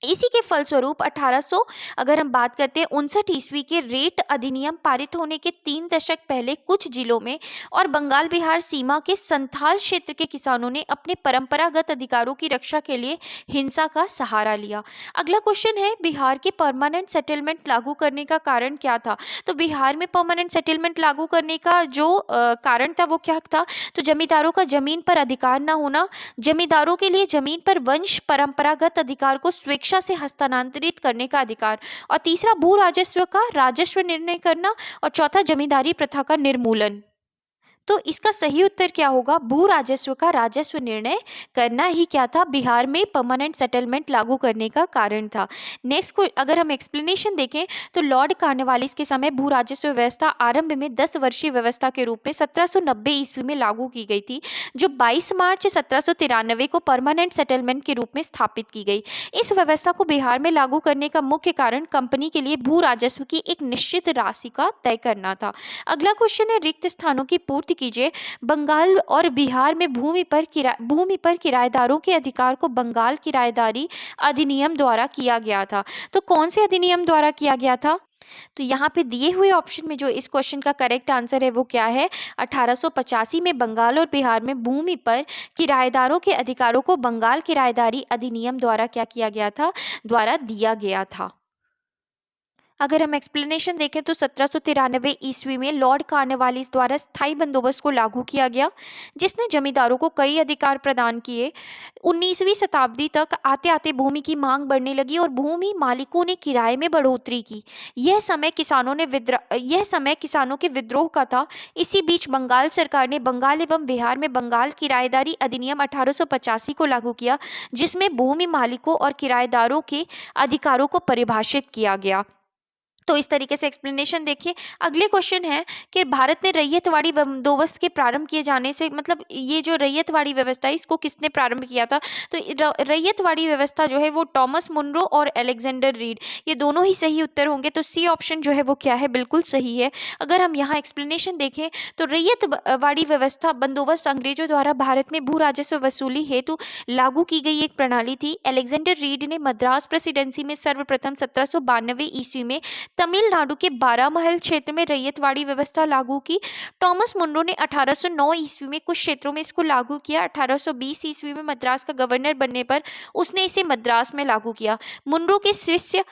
इसी के फलस्वरूप 1800 अगर हम बात करते हैं 59 ईस्वी के रेट अधिनियम पारित होने के 3 दशक पहले कुछ जिलों में और बंगाल बिहार सीमा के संथाल क्षेत्र के किसानों ने अपने परंपरागत अधिकारों की रक्षा के लिए हिंसा का सहारा लिया। अगला क्वेश्चन है बिहार के परमानेंट सेटलमेंट लागू करने का कारण क्या था? तो बिहार में परमानेंट सेटलमेंट लागू करने का जो कारण था वो क्या था? तो जमींदारों का जमीन पर अधिकार न होना, जमींदारों के लिए जमीन पर वंश परंपरागत अधिकार को स्वेच्छा से हस्तांतरित करने का अधिकार, और तीसरा भू राजस्व का राजस्व निर्णय करना, और चौथा जमींदारी प्रथा का निर्मूलन। तो इसका सही उत्तर क्या होगा? भू राजस्व का राजस्व निर्णय करना ही क्या था? बिहार में परमानेंट सेटलमेंट लागू करने का कारण था। नेक्स्ट को अगर हम एक्सप्लेनेशन देखें तो लॉर्ड कॉर्नवालिस के समय भू राजस्व व्यवस्था आरंभ में 10 वर्षीय व्यवस्था के रूप में 1790 ईस्वी में लागू की गई थी, जो 22 मार्च 1793 को परमानेंट सेटलमेंट के रूप में स्थापित की गई। इस व्यवस्था को बिहार में लागू करने का मुख्य कारण कंपनी के लिए भू राजस्व की एक निश्चित राशि का तय करना था। अगला क्वेश्चन है रिक्त स्थानों की पूर्ति कीजिए। बंगाल और बिहार में भूमि पर किराएदारों के अधिकार को बंगाल किराएदारी अधिनियम द्वारा किया गया था। तो कौन से अधिनियम द्वारा किया गया था? तो यहाँ पे दिए हुए ऑप्शन में जो इस क्वेश्चन का करेक्ट आंसर है वो क्या है? 1885 में बंगाल और बिहार में भूमि पर किराएदारों के अधिकारों को बंगाल किराएदारी अधिनियम द्वारा क्या किया गया था? द्वारा दिया गया था। अगर हम एक्सप्लेनेशन देखें तो 1793 ईस्वी में लॉर्ड कॉर्नवालिस द्वारा स्थायी बंदोबस्त को लागू किया गया, जिसने जमींदारों को कई अधिकार प्रदान किए। 19वीं शताब्दी तक आते आते भूमि की मांग बढ़ने लगी और भूमि मालिकों ने किराए में बढ़ोतरी की। यह समय किसानों के विद्रोह का था। इसी बीच बंगाल सरकार ने बंगाल एवं बिहार में बंगाल किराएदारी अधिनियम 1885 को लागू किया, जिसमें भूमि मालिकों और किराएदारों के अधिकारों को परिभाषित किया गया। तो इस तरीके से एक्सप्लेनेशन देखिए। अगले क्वेश्चन है कि भारत में रैयतवाड़ी बंदोबस्त के प्रारंभ किए जाने से मतलब ये जो रैयतवाड़ी व्यवस्था है इसको किसने प्रारंभ किया था? तो रैयतवाड़ी व्यवस्था जो है वो टॉमस मुनरो और अलेक्जेंडर रीड, ये दोनों ही सही उत्तर होंगे। तो सी ऑप्शन जो है वो क्या है, बिल्कुल सही है। अगर हम यहाँ एक्सप्लेनेशन देखें तो रैयतवाड़ी व्यवस्था बंदोबस्त अंग्रेजों द्वारा भारत में भू राजस्व वसूली हेतु लागू की गई एक प्रणाली थी। अलेक्जेंडर रीड ने मद्रास प्रेसिडेंसी में सर्वप्रथम 1792 ईस्वी में तमिलनाडु के बारामहल क्षेत्र में रैयतवाड़ी व्यवस्था लागू की। टॉमस मुनरो ने 1809 ईस्वी में कुछ क्षेत्रों में इसको लागू किया। 1820 ईस्वी में मद्रास का गवर्नर बनने पर उसने इसे मद्रास में लागू किया। मुनरो के शिष्य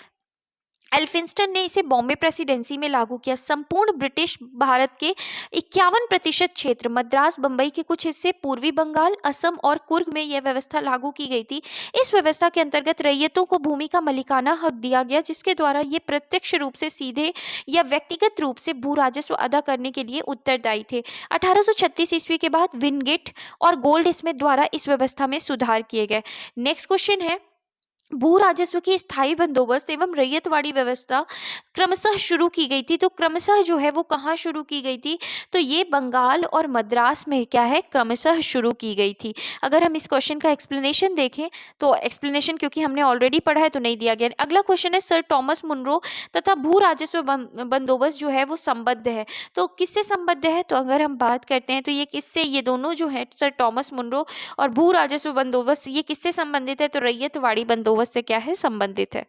एल्फिंस्टन ने इसे बॉम्बे प्रेसिडेंसी में लागू किया। संपूर्ण ब्रिटिश भारत के 51% क्षेत्र, मद्रास, बंबई के कुछ हिस्से, पूर्वी बंगाल, असम और कुर्ग में यह व्यवस्था लागू की गई थी। इस व्यवस्था के अंतर्गत रैयतों को भूमि का मलिकाना हक दिया गया, जिसके द्वारा ये प्रत्यक्ष रूप से सीधे या व्यक्तिगत रूप से भू राजस्व अदा करने के लिए उत्तरदायी थे। 1836 ईस्वी के बाद विनगेट और गोल्ड स्मिथ द्वारा इस व्यवस्था में सुधार किए गए। नेक्स्ट क्वेश्चन है, भू राजस्व की स्थायी बंदोबस्त एवं रैयतवाड़ी व्यवस्था क्रमशः शुरू की गई थी। तो क्रमशः जो है वो कहाँ शुरू की गई थी? तो ये बंगाल और मद्रास में क्या है, क्रमशः शुरू की गई थी। अगर हम इस क्वेश्चन का एक्सप्लेनेशन देखें तो एक्सप्लेनेशन क्योंकि हमने ऑलरेडी पढ़ा है तो नहीं दिया गया। अगला क्वेश्चन है, सर टॉमस मुनरो तथा भू राजस्व बंदोबस्त जो है वो संबद्ध है। तो किससे संबद्ध है? तो अगर हम बात करते हैं तो ये किससे, ये दोनों जो है सर टॉमस मुनरो और भू राजस्व बंदोबस्त, ये किससे संबंधित है? तो रैयतवाड़ी बंदोबस्त से क्या है, संबंधित है।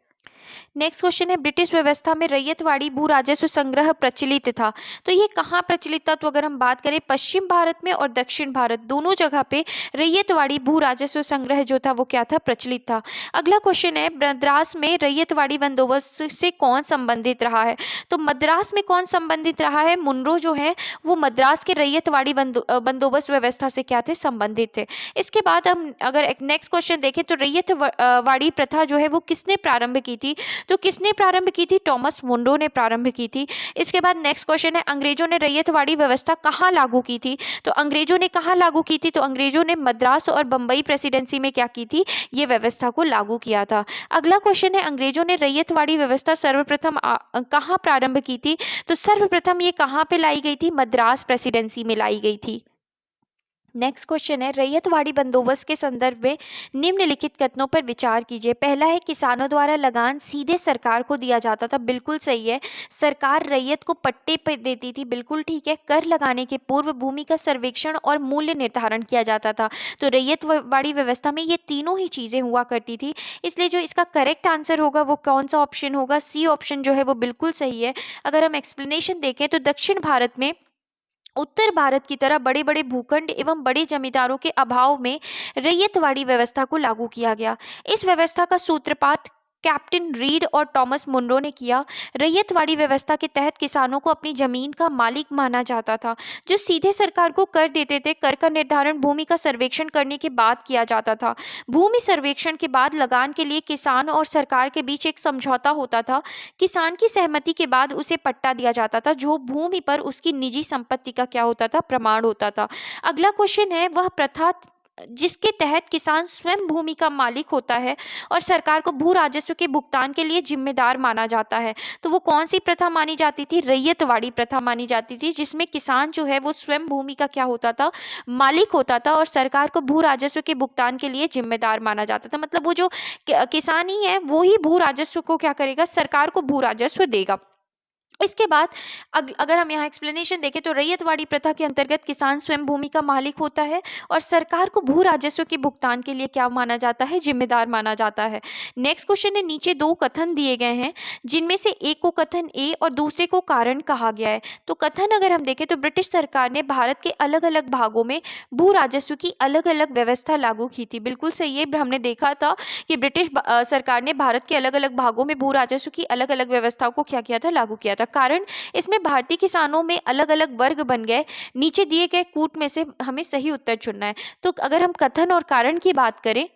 नेक्स्ट क्वेश्चन है, ब्रिटिश व्यवस्था में रैयतवाड़ी भू राजस्व संग्रह प्रचलित था। तो ये कहाँ प्रचलित था? तो अगर हम बात करें पश्चिम भारत में और दक्षिण भारत दोनों जगह पे रैयतवाड़ी भू राजस्व संग्रह जो था वो क्या था, प्रचलित था। अगला क्वेश्चन है, मद्रास में रैयतवाड़ी बंदोबस्त से कौन संबंधित रहा है? तो मद्रास में कौन संबंधित रहा है? मुनरो जो है वो मद्रास के रैयतवाड़ी बंदोबस्त व्यवस्था से क्या थे, संबंधित थे। इसके बाद हम अगर एक नेक्स्ट क्वेश्चन देखें तो रैयतवाड़ी प्रथा जो है वो किसने प्रारंभ की थी? तो किसने प्रारंभ की थी? टॉमस मुनरो ने प्रारंभ की थी। इसके बाद नेक्स्ट क्वेश्चन है, अंग्रेजों ने रैयतवाड़ी व्यवस्था कहाँ लागू की थी? तो अंग्रेजों ने कहाँ लागू की थी? तो अंग्रेजों ने मद्रास और बंबई प्रेसिडेंसी में क्या की थी, ये व्यवस्था को लागू किया था। अगला क्वेश्चन है, अंग्रेजों ने रैयतवाड़ी व्यवस्था सर्वप्रथम कहाँ प्रारंभ की थी? तो सर्वप्रथम ये कहाँ पे लाई गई थी? मद्रास प्रेसिडेंसी में लाई गई थी। नेक्स्ट क्वेश्चन है, रैयतवाड़ी बंदोबस्त के संदर्भ में निम्नलिखित कथनों पर विचार कीजिए। पहला है, किसानों द्वारा लगान सीधे सरकार को दिया जाता था। बिल्कुल सही है। सरकार रैयत को पट्टे पर देती थी। बिल्कुल ठीक है। कर लगाने के पूर्व भूमि का सर्वेक्षण और मूल्य निर्धारण किया जाता था। तो रैयतवाड़ी व्यवस्था में ये तीनों ही चीजें हुआ करती थी। इसलिए जो इसका करेक्ट आंसर होगा वो कौन सा ऑप्शन होगा? सी ऑप्शन जो है वो बिल्कुल सही है। अगर हम एक्सप्लेनेशन देखें तो दक्षिण भारत में उत्तर भारत की तरह बड़े बड़े भूखंड एवं बड़े जमींदारों के अभाव में रैयतवाड़ी व्यवस्था को लागू किया गया। इस व्यवस्था का सूत्रपात कैप्टन रीड और टॉमस मुनरो ने किया। रैयतवाड़ी व्यवस्था के तहत किसानों को अपनी जमीन का मालिक माना जाता था, जो सीधे सरकार को कर देते थे। कर का निर्धारण भूमि का सर्वेक्षण करने के बाद किया जाता था। भूमि सर्वेक्षण के बाद लगान के लिए किसान और सरकार के बीच एक समझौता होता था। किसान की सहमति के बाद उसे पट्टा दिया जाता था, जो भूमि पर उसकी निजी संपत्ति का क्या होता था, प्रमाण होता था। अगला क्वेश्चन है, वह प्रथा जिसके तहत किसान स्वयं भूमि का मालिक होता है और सरकार को भू राजस्व के भुगतान के लिए जिम्मेदार माना जाता है। तो वो कौन सी प्रथा मानी जाती थी? रैयतवाड़ी प्रथा मानी जाती थी, जिसमें किसान जो है वो स्वयं भूमि का क्या होता था, मालिक होता था और सरकार को भू राजस्व के भुगतान के लिए जिम्मेदार माना जाता था। मतलब वो जो किसान ही है वो ही भू राजस्व को क्या करेगा, सरकार को भू राजस्व देगा। इसके बाद अगर हम यहाँ एक्सप्लेनेशन देखें तो रैयतवाड़ी प्रथा के अंतर्गत किसान स्वयं भूमि का मालिक होता है और सरकार को भू राजस्व के भुगतान के लिए क्या माना जाता है, जिम्मेदार माना जाता है। नेक्स्ट क्वेश्चन है, नीचे दो कथन दिए गए हैं जिनमें से एक को कथन ए और दूसरे को कारण कहा गया है। तो कथन अगर हम देखें तो ब्रिटिश सरकार ने भारत के अलग अलग भागों में भू राजस्व की अलग अलग व्यवस्था लागू की थी। बिल्कुल सही है, हमने देखा था कि ब्रिटिश सरकार ने भारत के अलग अलग भागों में भू राजस्व की अलग अलग व्यवस्थाओं को क्या किया था, लागू किया था। कारण इसमें भारतीय किसानों में अलग अलग वर्ग बन गए। नीचे दिए गए कूट में से हमें सही उत्तर चुनना है। तो अगर हम कथन और कारण की बात करें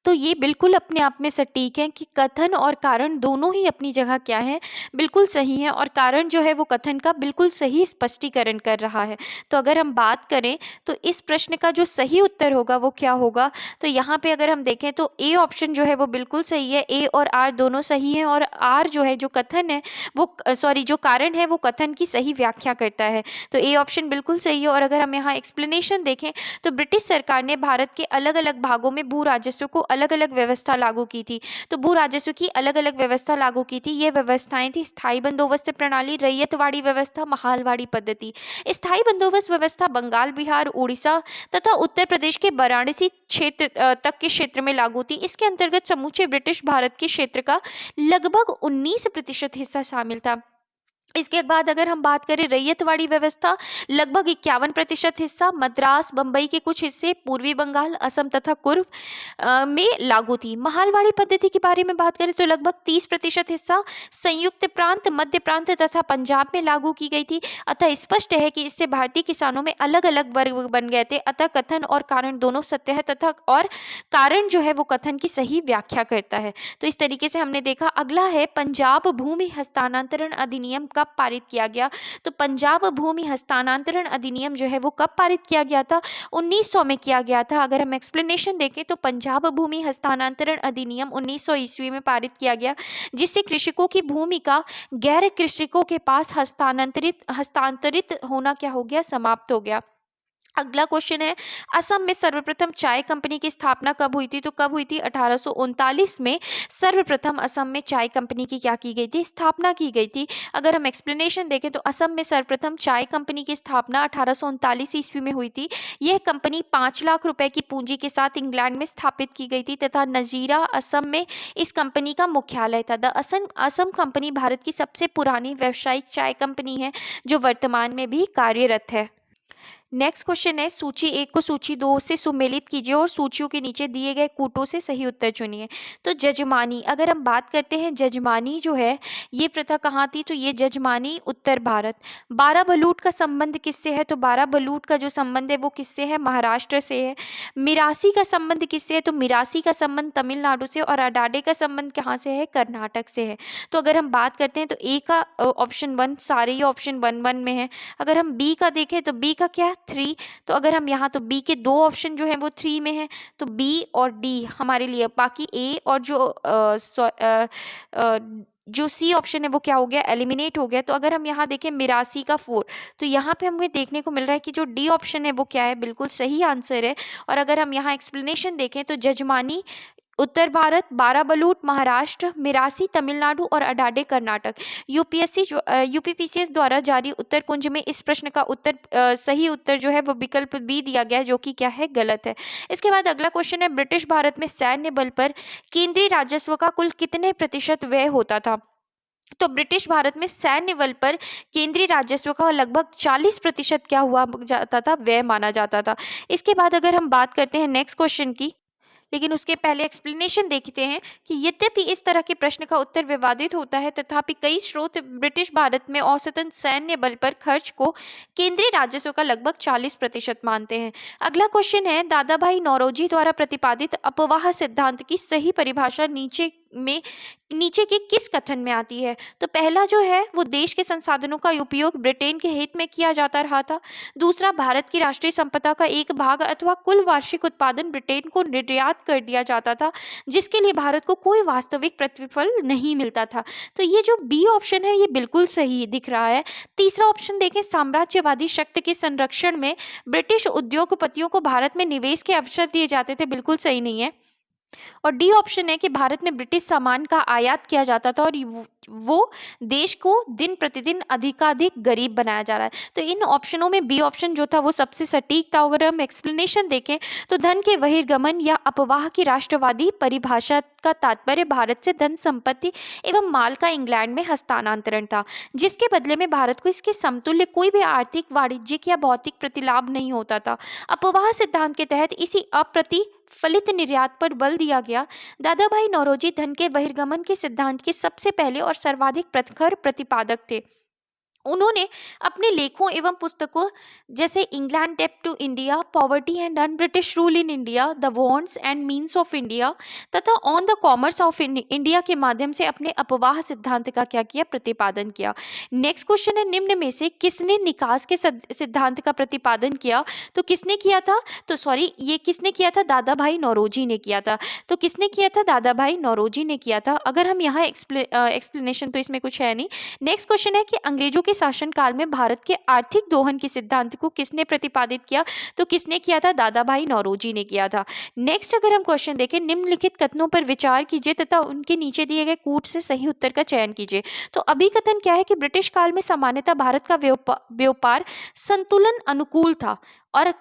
तो ये बिल्कुल अपने आप में सटीक है कि कथन और कारण दोनों ही अपनी जगह क्या है, बिल्कुल सही है। और कारण जो है वो कथन का बिल्कुल सही स्पष्टीकरण कर रहा है। तो अगर हम बात करें तो इस प्रश्न का जो सही उत्तर होगा वो क्या होगा, तो यहाँ पे अगर हम देखें तो ए ऑप्शन जो है वो बिल्कुल सही है। ए और आर दोनों सही हैं और आर जो है जो कथन है वो जो कारण है वो कथन की सही व्याख्या करता है। तो ए ऑप्शन बिल्कुल सही है। और अगर हम यहाँ एक्सप्लेनेशन देखें तो ब्रिटिश सरकार ने भारत के अलग अलग भागों में भू राजस्व को अलग अलग व्यवस्था लागू की थी। तो भू राजस्व की अलग अलग व्यवस्था लागू की थी। ये व्यवस्थाएं थी स्थायी बंदोबस्त प्रणाली, रैयतवाड़ी व्यवस्था, महालवाड़ी पद्धति। स्थायी बंदोबस्त व्यवस्था बंगाल, बिहार, उड़ीसा तथा उत्तर प्रदेश के वाराणसी क्षेत्र तक के क्षेत्र में लागू थी। इसके अंतर्गत समूचे ब्रिटिश भारत के क्षेत्र का लगभग 19% हिस्सा शामिल था। इसके बाद अगर हम बात करें रैयतवाड़ी व्यवस्था, लगभग 51% हिस्सा मद्रास, बंबई के कुछ हिस्से, पूर्वी बंगाल, असम तथा कुर्ग में लागू थी। महालवाड़ी पद्धति के बारे में बात करें तो लगभग 30% हिस्सा संयुक्त प्रांत, मध्य प्रांत तथा पंजाब में लागू की गई थी। अतः स्पष्ट है कि इससे भारतीय किसानों में अलग अलग वर्ग बन गए थे। अतः कथन और कारण दोनों सत्य है तथा और कारण जो है वो कथन की सही व्याख्या करता है। तो इस तरीके से हमने देखा। अगला है पंजाब भूमि हस्तांतरण अधिनियम कब पारित किया गया। तो पंजाब भूमि हस्तांतरण अधिनियम जो है वो कब पारित किया गया था, 1900 में किया गया था। अगर हम एक्सप्लेनेशन देखें तो पंजाब भूमि हस्तांतरण अधिनियम 1900 ईस्वी में पारित किया गया, जिससे कृषकों की भूमि का गैर कृषकों के पास हस्तांतरित होना क्या हो गया, समाप्त हो गया। अगला क्वेश्चन है, असम में सर्वप्रथम चाय कंपनी की स्थापना कब हुई थी। तो कब हुई थी, 1839 में सर्वप्रथम असम में चाय कंपनी की क्या की गई थी, स्थापना की गई थी। अगर हम एक्सप्लेनेशन देखें तो असम में सर्वप्रथम चाय कंपनी की स्थापना 1839 ईस्वी में हुई थी। यह कंपनी 5 लाख रुपए की पूंजी के साथ इंग्लैंड में स्थापित की गई थी तथा नजीरा असम में इस कंपनी का मुख्यालय था। द असम कंपनी भारत की सबसे पुरानी व्यावसायिक चाय कंपनी है जो वर्तमान में भी कार्यरत है। नेक्स्ट क्वेश्चन है, सूची 1 को सूची 2 से सुमेलित कीजिए और सूचियों के नीचे दिए गए कूटों से सही उत्तर चुनिए। तो जजमानी, अगर हम बात करते हैं जजमानी जो है ये प्रथा कहाँ थी, तो ये जजमानी उत्तर भारत। 12 बलूट का संबंध किससे है, तो 12 बलूट का जो संबंध है वो किससे है, महाराष्ट्र से है। मिरासी का संबंध किससे है, तो मिरासी का संबंध तमिलनाडु से। और अडाडे का संबंध कहाँ से है, कर्नाटक से है। तो अगर हम बात करते हैं तो ए का ऑप्शन 1, सारे ही ऑप्शन 1 में है। अगर हम बी का देखें तो बी का क्या, 3। तो अगर हम यहाँ तो बी के 2 ऑप्शन जो है वो 3 में है, तो बी और डी हमारे लिए, बाकी ए और जो सी ऑप्शन है वो क्या हो गया, एलिमिनेट हो गया। तो अगर हम यहाँ देखें मिरासी का 4, तो यहाँ पे हमें देखने को मिल रहा है कि जो डी ऑप्शन है वो क्या है, बिल्कुल सही आंसर है। और अगर हम यहाँ एक्सप्लेनेशन देखें तो जजमानी उत्तर भारत, 12 बलूट महाराष्ट्र, मिरासी तमिलनाडु और अडाडे कर्नाटक। यूपीपीसीएस द्वारा जारी उत्तर कुंज में इस प्रश्न का सही उत्तर जो है वो विकल्प बी दिया गया है, जो कि क्या है, गलत है। इसके बाद अगला क्वेश्चन है, ब्रिटिश भारत में सैन्य बल पर केंद्रीय राजस्व का कुल कितने प्रतिशत व्यय होता था। तो ब्रिटिश भारत में सैन्य बल पर केंद्रीय राजस्व का लगभग 40% क्या हुआ जाता था, व्यय माना जाता था। इसके बाद अगर हम बात करते हैं नेक्स्ट क्वेश्चन की, लेकिन उसके पहले एक्सप्लेनेशन देखते हैं कि यद्यपि इस तरह के प्रश्न का उत्तर विवादित होता है, तथापि कई स्रोत ब्रिटिश भारत में औसतन सैन्य बल पर खर्च को केंद्रीय राजस्व का लगभग 40% मानते हैं। अगला क्वेश्चन है, दादा भाई नौरोजी द्वारा प्रतिपादित अपवाह सिद्धांत की सही परिभाषा नीचे के किस कथन में आती है। तो पहला जो है वो देश के संसाधनों का उपयोग ब्रिटेन के हित में किया जाता रहा था। दूसरा, भारत की राष्ट्रीय संपदा का एक भाग अथवा कुल वार्षिक उत्पादन ब्रिटेन को निर्यात कर दिया जाता था, जिसके लिए भारत को कोई वास्तविक प्रतिफल नहीं मिलता था। तो ये जो बी ऑप्शन है ये बिल्कुल सही दिख रहा है। तीसरा ऑप्शन देखें, साम्राज्यवादी शक्ति के संरक्षण में ब्रिटिश उद्योगपतियों को भारत में निवेश के अवसर दिए जाते थे, बिल्कुल सही नहीं है। और डी ऑप्शन है कि भारत में ब्रिटिश सामान का आयात किया जाता था और वो देश को दिन प्रतिदिन अधिकाधिक गरीब बनाया जा रहा है। तो इन ऑप्शनों में बी ऑप्शन जो था वो सबसे सटीक था। अगर हम एक्सप्लेनेशन देखें तो धन के बहिर्गमन या अपवाह की राष्ट्रवादी परिभाषा का तात्पर्य भारत से धन संपत्ति एवं माल का इंग्लैंड में हस्तांतरण था, जिसके बदले में भारत को इसके समतुल्य कोई भी आर्थिक, वाणिज्यिक या भौतिक प्रतिलाभ नहीं होता था। अपवाह सिद्धांत के तहत इसी अप्रतिफलित निर्यात पर बल दिया गया। दादा भाई नौरोजी धन के बहिर्गमन के सिद्धांत के सबसे पहले और सर्वाधिक प्रखर प्रतिपादक थे। उन्होंने अपने लेखों एवं पुस्तकों जैसे इंग्लैंड डेब्ट to India, poverty and un British rule in India, the wants and means of India तथा on the commerce of India के माध्यम से अपने अपवाह सिद्धांत का क्या किया, प्रतिपादन किया। नेक्स्ट क्वेश्चन है, निम्न में से किसने निकास के सिद्धांत का प्रतिपादन किया? तो किसने किया था? तो सॉरी, ये किसने किया था? दादा भाई नौरोजी ने किया था। तो किसने किया था? दादा भाई नौरोजी ने किया था। अगर हम यहाँ एक्सप्लेनेशन तो इसमें कुछ है नहीं। नेक्स्ट क्वेश्चन है कि अंग्रेजों के शासनकाल में भारत के आर्थिक दोहन के सिद्धांत को किसने प्रतिपादित किया? तो किसने किया था? दादा भाई नौरोजी ने किया था। नेक्स्ट अगर हम क्वेश्चन देखें, निम्नलिखित कथनों पर विचार कीजिए तथा उनके नीचे दिए गए कूट से सही उत्तर का चयन कीजिए। तो अभिकथन क्या है कि ब्रिटिश काल में सामान्यतः भारत का व्यापार संतुलन अनुकूल था। और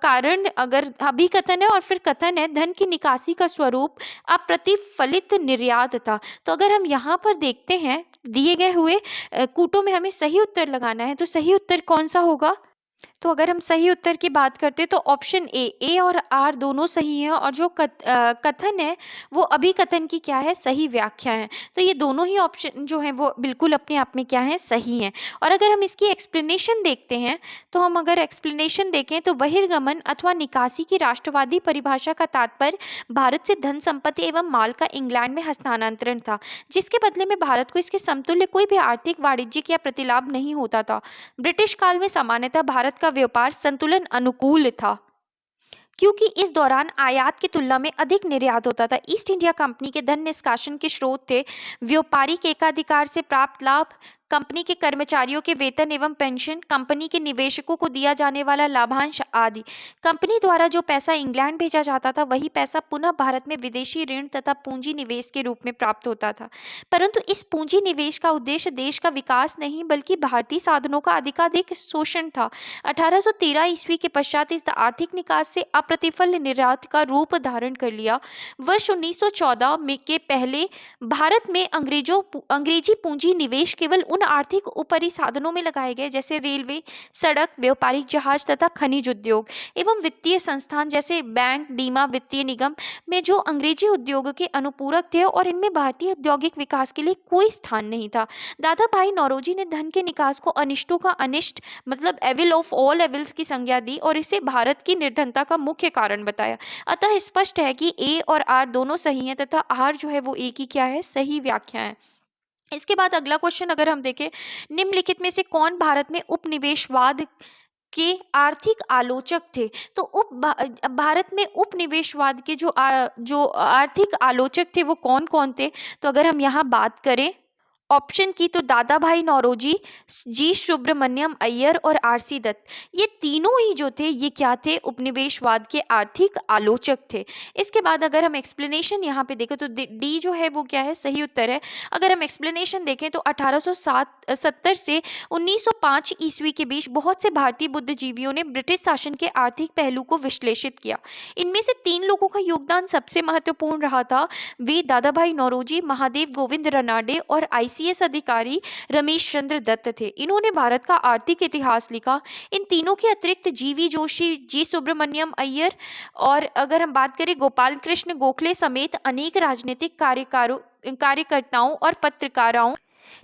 कारण अगर अभिकथन है और फिर कथन है, धन की निकासी का स्वरूप अप्रतिफलित निर्यात था। तो अगर हम यहाँ पर देखते हैं दिए गए हुए कूटों में हमें सही उत्तर लगाना है, तो सही उत्तर कौन सा होगा? तो अगर हम सही उत्तर की बात करते हैं तो ऑप्शन ए और आर दोनों सही हैं और जो कथन है वो अभिकथन की क्या है, सही व्याख्या है। तो ये दोनों ही ऑप्शन जो हैं वो बिल्कुल अपने आप में क्या है, सही हैं। और अगर हम इसकी एक्सप्लेनेशन देखते हैं तो हम अगर एक्सप्लेनेशन देखें तो बहिर्गमन अथवा निकासी की राष्ट्रवादी परिभाषा का तात्पर्य भारत से धन संपत्ति एवं माल का इंग्लैंड में हस्तांतरण था, जिसके बदले में भारत को इसके समतुल्य कोई भी आर्थिक, वाणिज्यिक या प्रतिलाभ नहीं होता था। ब्रिटिश काल में सामान्यतः भारत का व्यापार संतुलन अनुकूल था, क्योंकि इस दौरान आयात की तुलना में अधिक निर्यात होता था। ईस्ट इंडिया कंपनी के धन निष्कासन के स्रोत थे व्यापारिक एकाधिकार से प्राप्त लाभ, कंपनी के कर्मचारियों के वेतन एवं पेंशन, कंपनी के निवेशकों को दिया जाने वाला लाभांश आदि। कंपनी द्वारा जो पैसा इंग्लैंड भेजा जाता था वही पैसा पुनः भारत में विदेशी ऋण तथा पूंजी निवेश के रूप में प्राप्त होता था। परंतु इस पूंजी निवेश का उद्देश्य देश का विकास नहीं बल्कि भारतीय साधनों का अधिकाधिक शोषण था। 1813 ईस्वी के पश्चात इस आर्थिक निकास से अप्रतिफल निर्यात का रूप धारण कर लिया। वर्ष 1914 में के पहले भारत में अंग्रेजी पूंजी निवेश केवल उन आर्थिक ऊपरी साधनों में लगाए गए जैसे रेलवे, सड़क, व्यापारिक जहाज तथा खनिज उद्योग एवं वित्तीय संस्थान जैसे बैंक, बीमा, वित्तीय निगम में जो अंग्रेजी उद्योग के अनुपूरक थे और इनमें भारतीय औद्योगिक विकास के लिए कोई स्थान नहीं था। दादा भाई नौरोजी ने धन के निकास को अनिष्टों का अनिष्ट मतलब एविल ऑफ ऑल एविल्स की संज्ञा दी और इसे भारत की निर्धनता का मुख्य कारण बताया। अतः स्पष्ट है कि ए और आर दोनों सही हैं तथा आर जो है वो ए की क्या है, सही व्याख्या है। इसके बाद अगला क्वेश्चन अगर हम देखें, निम्नलिखित में से कौन भारत में उपनिवेशवाद के आर्थिक आलोचक थे? तो भारत में उपनिवेशवाद के जो आर्थिक आलोचक थे वो कौन कौन थे? तो अगर हम यहाँ बात करें ऑप्शन की तो दादा भाई नौरोजी, जी सुब्रमण्यम अय्यर और आरसी दत्त, ये तीनों ही जो थे ये क्या थे, उपनिवेशवाद के आर्थिक आलोचक थे। इसके बाद अगर हम एक्सप्लेनेशन यहाँ पे देखें तो डी जो है वो क्या है, सही उत्तर है। अगर हम एक्सप्लेनेशन देखें तो 1870 से 1905 ईस्वी के बीच बहुत से भारतीय बुद्धिजीवियों ने ब्रिटिश शासन के आर्थिक पहलू को विश्लेषित किया। इनमें से 3 लोगों का योगदान सबसे महत्वपूर्ण रहा था। वे दादा भाई नौरोजी, महादेव गोविंद रनाडे और आईसीएस अधिकारी रमेश चंद्र दत्त थे। इन्होंने भारत का आर्थिक इतिहास लिखा। इन तीनों के अतिरिक्त जीवी जोशी, जी सुब्रमण्यम अय्यर और अगर हम बात करें गोपाल कृष्ण गोखले समेत अनेक राजनीतिक कार्यकर्ताओं और पत्रकारों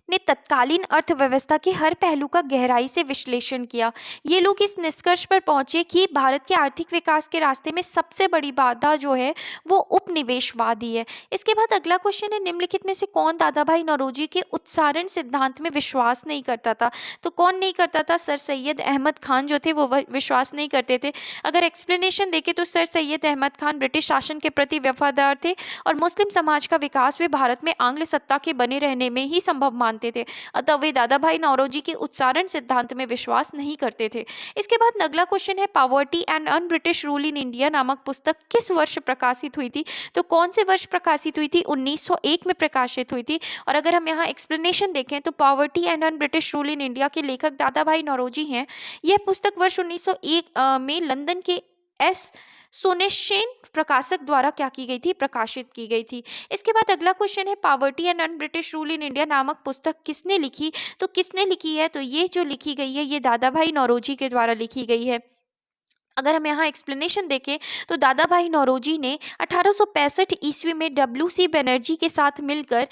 ने तत्कालीन अर्थव्यवस्था के हर पहलू का गहराई से विश्लेषण किया। ये लोग इस निष्कर्ष पर पहुंचे कि भारत के आर्थिक विकास के रास्ते में सबसे बड़ी बाधा जो है वो उपनिवेशवाद ही है। इसके बाद अगला क्वेश्चन है, निम्नलिखित में से कौन दादा भाई नौरोजी के उत्सारण सिद्धांत में विश्वास नहीं करता था? तो कौन नहीं करता था? सर सैयद अहमद खान जो थे वो विश्वास नहीं करते थे। अगर एक्सप्लेनेशन देखें तो सर सैयद अहमद खान ब्रिटिश शासन के प्रति वफादार थे और मुस्लिम समाज का विकास वे भारत में आंग्ल सत्ता के बने रहने में ही संभव संभव मानते थे, अतः वे दादा भाई नौरोजी के उच्चारण सिद्धांत में विश्वास नहीं करते थे। इसके बाद अगला क्वेश्चन है, poverty and un British rule in India नामक पुस्तक किस वर्ष प्रकाशित हुई थी? तो कौन से वर्ष प्रकाशित हुई थी? 1901 में प्रकाशित हुई थी। और अगर हम यहाँ एक्सप्लेनेशन देखें तो poverty and un British rule in India के लेखक दादा भाई नौरोजी हैं। यह पुस्तक वर्ष 1901 में लंदन के एस सोनेशेन प्रकाशक द्वारा क्या की गई थी? प्रकाशित की गई थी। इसके बाद अगला क्वेश्चन है, poverty and un British rule in India नामक पुस्तक किसने लिखी? तो किसने लिखी है? तो ये जो लिखी गई है ये दादा भाई नौरोजी के द्वारा लिखी गई है। अगर हम यहाँ एक्सप्लेनेशन देखें तो दादा भाई नौरोजी ने 1865 ईस्वी में WC बनर्जी के साथ मिलकर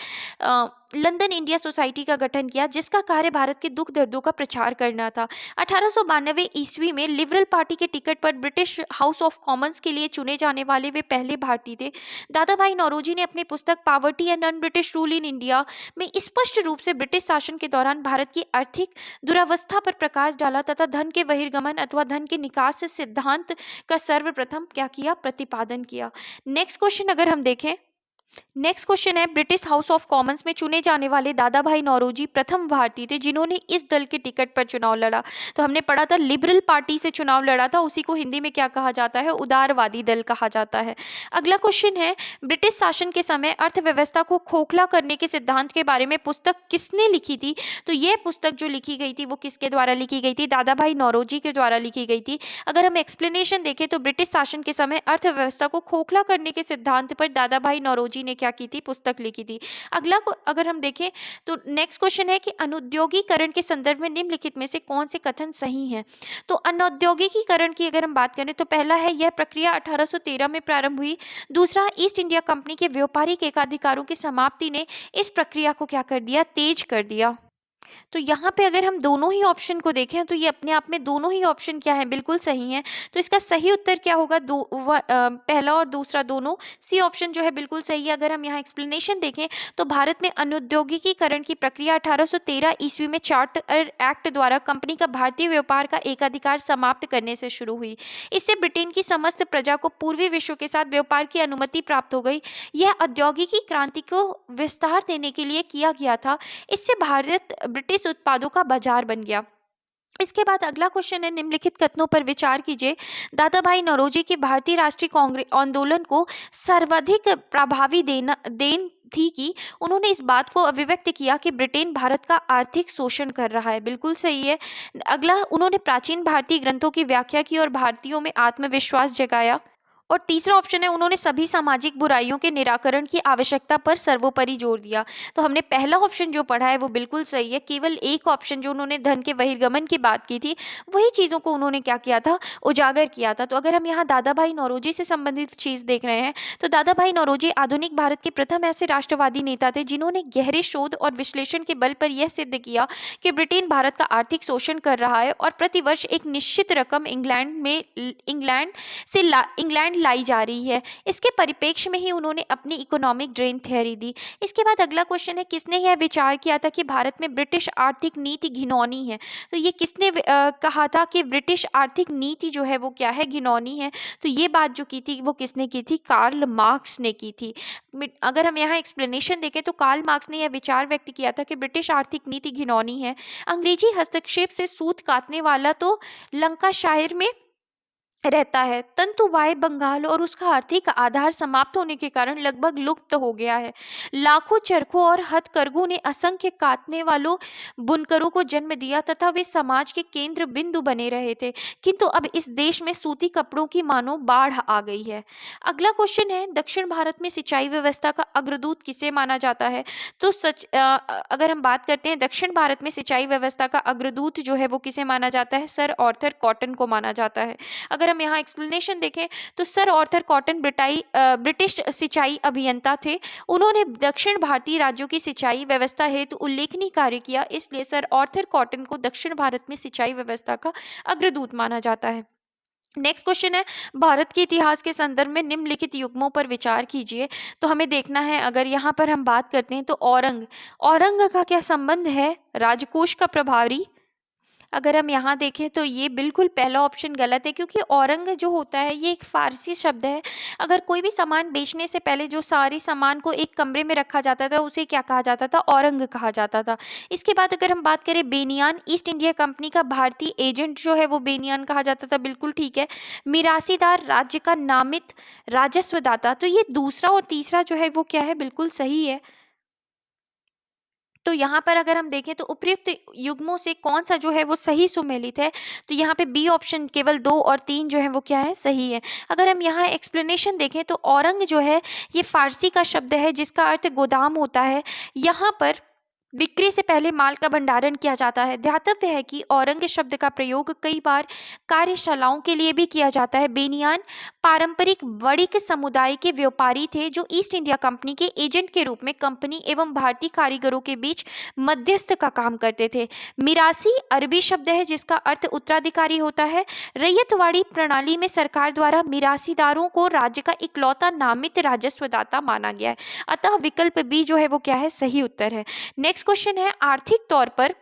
लंदन इंडिया सोसाइटी का गठन किया, जिसका कार्य भारत के दुख दर्दों का प्रचार करना था। 1892 ईस्वी में लिबरल पार्टी के टिकट पर ब्रिटिश हाउस ऑफ कॉमन्स के लिए चुने जाने वाले वे पहले भारतीय थे। दादा भाई नौरोजी ने अपनी पुस्तक poverty and un British rule in India में स्पष्ट रूप से ब्रिटिश शासन के दौरान भारत की आर्थिक दुरावस्था पर प्रकाश डाला तथा धन के बहिर्गमन अथवा धन के निकास से सिद्धांत का सर्वप्रथम क्या किया? प्रतिपादन किया। नेक्स्ट क्वेश्चन अगर हम देखें, नेक्स्ट क्वेश्चन है, ब्रिटिश हाउस ऑफ कॉमन्स में चुने जाने वाले दादा भाई नौरोजी प्रथम भारतीय थे जिन्होंने इस दल के टिकट पर चुनाव लड़ा। तो हमने पढ़ा था लिबरल पार्टी से चुनाव लड़ा था, उसी को हिंदी में क्या कहा जाता है? उदारवादी दल कहा जाता है। अगला क्वेश्चन है, ब्रिटिश शासन के समय अर्थव्यवस्था को खोखला करने के सिद्धांत के बारे में पुस्तक किसने लिखी थी? तो ये पुस्तक जो लिखी गई थी वो किसके द्वारा लिखी गई थी? दादा भाई नौरोजी के द्वारा लिखी गई थी। अगर हम एक्सप्लेनेशन देखें तो ब्रिटिश शासन के समय अर्थव्यवस्था को खोखला करने के सिद्धांत पर दादा भाई नौरोजी ने क्या की थी? पुस्तक लिखी थी। अगला को अगर हम देखें तो नेक्स्ट क्वेश्चन है कि अनुद्योगीकरण के संदर्भ में निम्नलिखित में से कौन से कथन सही हैं? तो अनुद्योगीकरण की अगर हम बात करें तो पहला है, यह प्रक्रिया 1813 में प्रारंभ हुई। दूसरा, ईस्ट इंडिया कंपनी के व्यापारिक एकाधिकारों की समाप्ति ने इस प्रक्रिया को क्या कर दिया? तेज कर दिया। तो यहाँ पे अगर हम दोनों ही ऑप्शन को देखें तो ये अपने आप में दोनों ही ऑप्शन क्या है? बिल्कुल सही है। तो इसका सही उत्तर क्या होगा? पहला और दूसरा दोनों, सी ऑप्शन जो है बिल्कुल सही है। अगर हम यहाँ एक्सप्लेनेशन देखें तो भारत में अनुद्योगीकरण की प्रक्रिया 1813 ईस्वी में चार्टर एक्ट द्वारा कंपनी का भारतीय व्यापार का एकाधिकार समाप्त करने से शुरू हुई। इससे ब्रिटेन की समस्त प्रजा को पूर्वी विश्व के साथ व्यापार की अनुमति प्राप्त हो गई। यह औद्योगिकी क्रांति को विस्तार देने के लिए किया गया था। इससे भारत ब्रिटिश उत्पादों का बाजार बन गया। इसके बाद अगला क्वेश्चन है, निम्नलिखित कथनों पर विचार कीजिए। दादा भाई नौरोजी की भारतीय राष्ट्रीय कांग्रेस आंदोलन को सर्वाधिक प्रभावी देन थी कि उन्होंने इस बात को अभिव्यक्त किया कि ब्रिटेन भारत का आर्थिक शोषण कर रहा है। बिल्कुल सही है। अगला, उन्होंने प्राचीन भारतीय ग्रंथों की व्याख्या की और भारतीयों में आत्मविश्वास जगाया। और तीसरा ऑप्शन है, उन्होंने सभी सामाजिक बुराइयों के निराकरण की आवश्यकता पर सर्वोपरि जोर दिया। तो हमने पहला ऑप्शन जो पढ़ा है वो बिल्कुल सही है। केवल एक ऑप्शन जो उन्होंने धन के बहिर्गमन की बात की थी वही चीज़ों को उन्होंने क्या किया था? उजागर किया था। तो अगर हम यहाँ दादा भाई नौरोजी से संबंधित चीज़ देख रहे हैं तो दादा भाई नौरोजी आधुनिक भारत के प्रथम ऐसे राष्ट्रवादी नेता थे जिन्होंने गहरे शोध और विश्लेषण के बल पर यह सिद्ध किया कि ब्रिटेन भारत का आर्थिक शोषण कर रहा है और प्रतिवर्ष एक निश्चित रकम इंग्लैंड लाई जा रही है। इसके परिप्रेक्ष्य में ही उन्होंने अपनी इकोनॉमिक ड्रेन थ्योरी दी। इसके बाद अगला क्वेश्चन है, किसने यह विचार किया था कि भारत में ब्रिटिश आर्थिक नीति घिनौनी है? तो ये किसने कहा था कि ब्रिटिश आर्थिक नीति जो है वो क्या है? घिनौनी है। तो ये बात जो की थी वो किसने की थी? कार्ल मार्क्स ने की थी। अगर हम यहाँ एक्सप्लेनेशन देखें तो कार्ल मार्क्स ने यह विचार व्यक्त किया था कि ब्रिटिश आर्थिक नीति घिनौनी है। अंग्रेजी हस्तक्षेप से सूत काटने वाला तो लंकाशायर में रहता है। तंतुवाय बंगाल और उसका आर्थिक आधार समाप्त होने के कारण लगभग लुप्त हो गया है। लाखों चरखों और हथकरघों ने असंख्य काटने वालों बुनकरों को जन्म दिया तथा वे समाज के केंद्र बिंदु बने रहे थे, किंतु अब इस देश में सूती कपड़ों की मानो बाढ़ आ गई है। अगला क्वेश्चन है, दक्षिण भारत में सिंचाई व्यवस्था का अग्रदूत किसे माना जाता है? तो अगर हम बात करते हैं दक्षिण भारत में सिंचाई व्यवस्था का अग्रदूत जो है वो किसे माना जाता है? सर आर्थर कॉटन को माना जाता है। अगर हम यहाँ एक्सप्लेनेशन देखें तो सर आर्थर कॉटन ब्रिटिश सिंचाई अभियंता थे। उन्होंने दक्षिण भारतीय राज्यों की सिंचाई व्यवस्था हेतु उल्लेखनीय कार्य किया, इसलिए सर आर्थर कॉटन को दक्षिण भारत में सिंचाई व्यवस्था का अग्रदूत माना जाता है। नेक्स्ट क्वेश्चन है, भारत के इतिहास के संदर्भ में निम्नलिखित युग्मों पर विचार कीजिए। तो हमें देखना है, अगर यहाँ पर हम बात करते हैं तो औरंग का क्या संबंध है? राजकोष का प्रभारी। अगर हम यहाँ देखें तो ये बिल्कुल पहला ऑप्शन गलत है, क्योंकि औरंग जो होता है ये एक फ़ारसी शब्द है। अगर कोई भी सामान बेचने से पहले जो सारे सामान को एक कमरे में रखा जाता था उसे क्या कहा जाता था? औरंग कहा जाता था। इसके बाद अगर हम बात करें बेनियान, ईस्ट इंडिया कंपनी का भारतीय एजेंट जो है वो बेनियान कहा जाता था, बिल्कुल ठीक है। मिरासीदार, राज्य का नामित राजस्वदाता, तो ये दूसरा और तीसरा जो है वो क्या है? बिल्कुल सही है। तो यहाँ पर अगर हम देखें तो उपयुक्त युग्मों से कौन सा जो है वो सही सुमेलित है? तो यहाँ पे बी ऑप्शन केवल 2 और 3 जो है वो क्या है? सही है। अगर हम यहाँ एक्सप्लेनेशन देखें तो औरंग जो है ये फारसी का शब्द है जिसका अर्थ गोदाम होता है। यहाँ पर बिक्री से पहले माल का भंडारण किया जाता है। ध्यातव्य है कि औरंग शब्द का प्रयोग कई बार कार्यशालाओं के लिए भी किया जाता है। बेनियान पारंपरिक वणिक समुदाय के व्यापारी थे जो ईस्ट इंडिया कंपनी के एजेंट के रूप में कंपनी एवं भारतीय कारीगरों के बीच मध्यस्थ का काम करते थे। मिरासी अरबी शब्द है जिसका अर्थ उत्तराधिकारी होता है। रैयतवाड़ी प्रणाली में सरकार द्वारा मिरासीदारों को राज्य का इकलौता नामित राजस्वदाता माना गया है। अतः विकल्प बी जो है वो क्या है? सही उत्तर है। नेक्स्ट क्वेश्चन है, आर्थिक तौर पर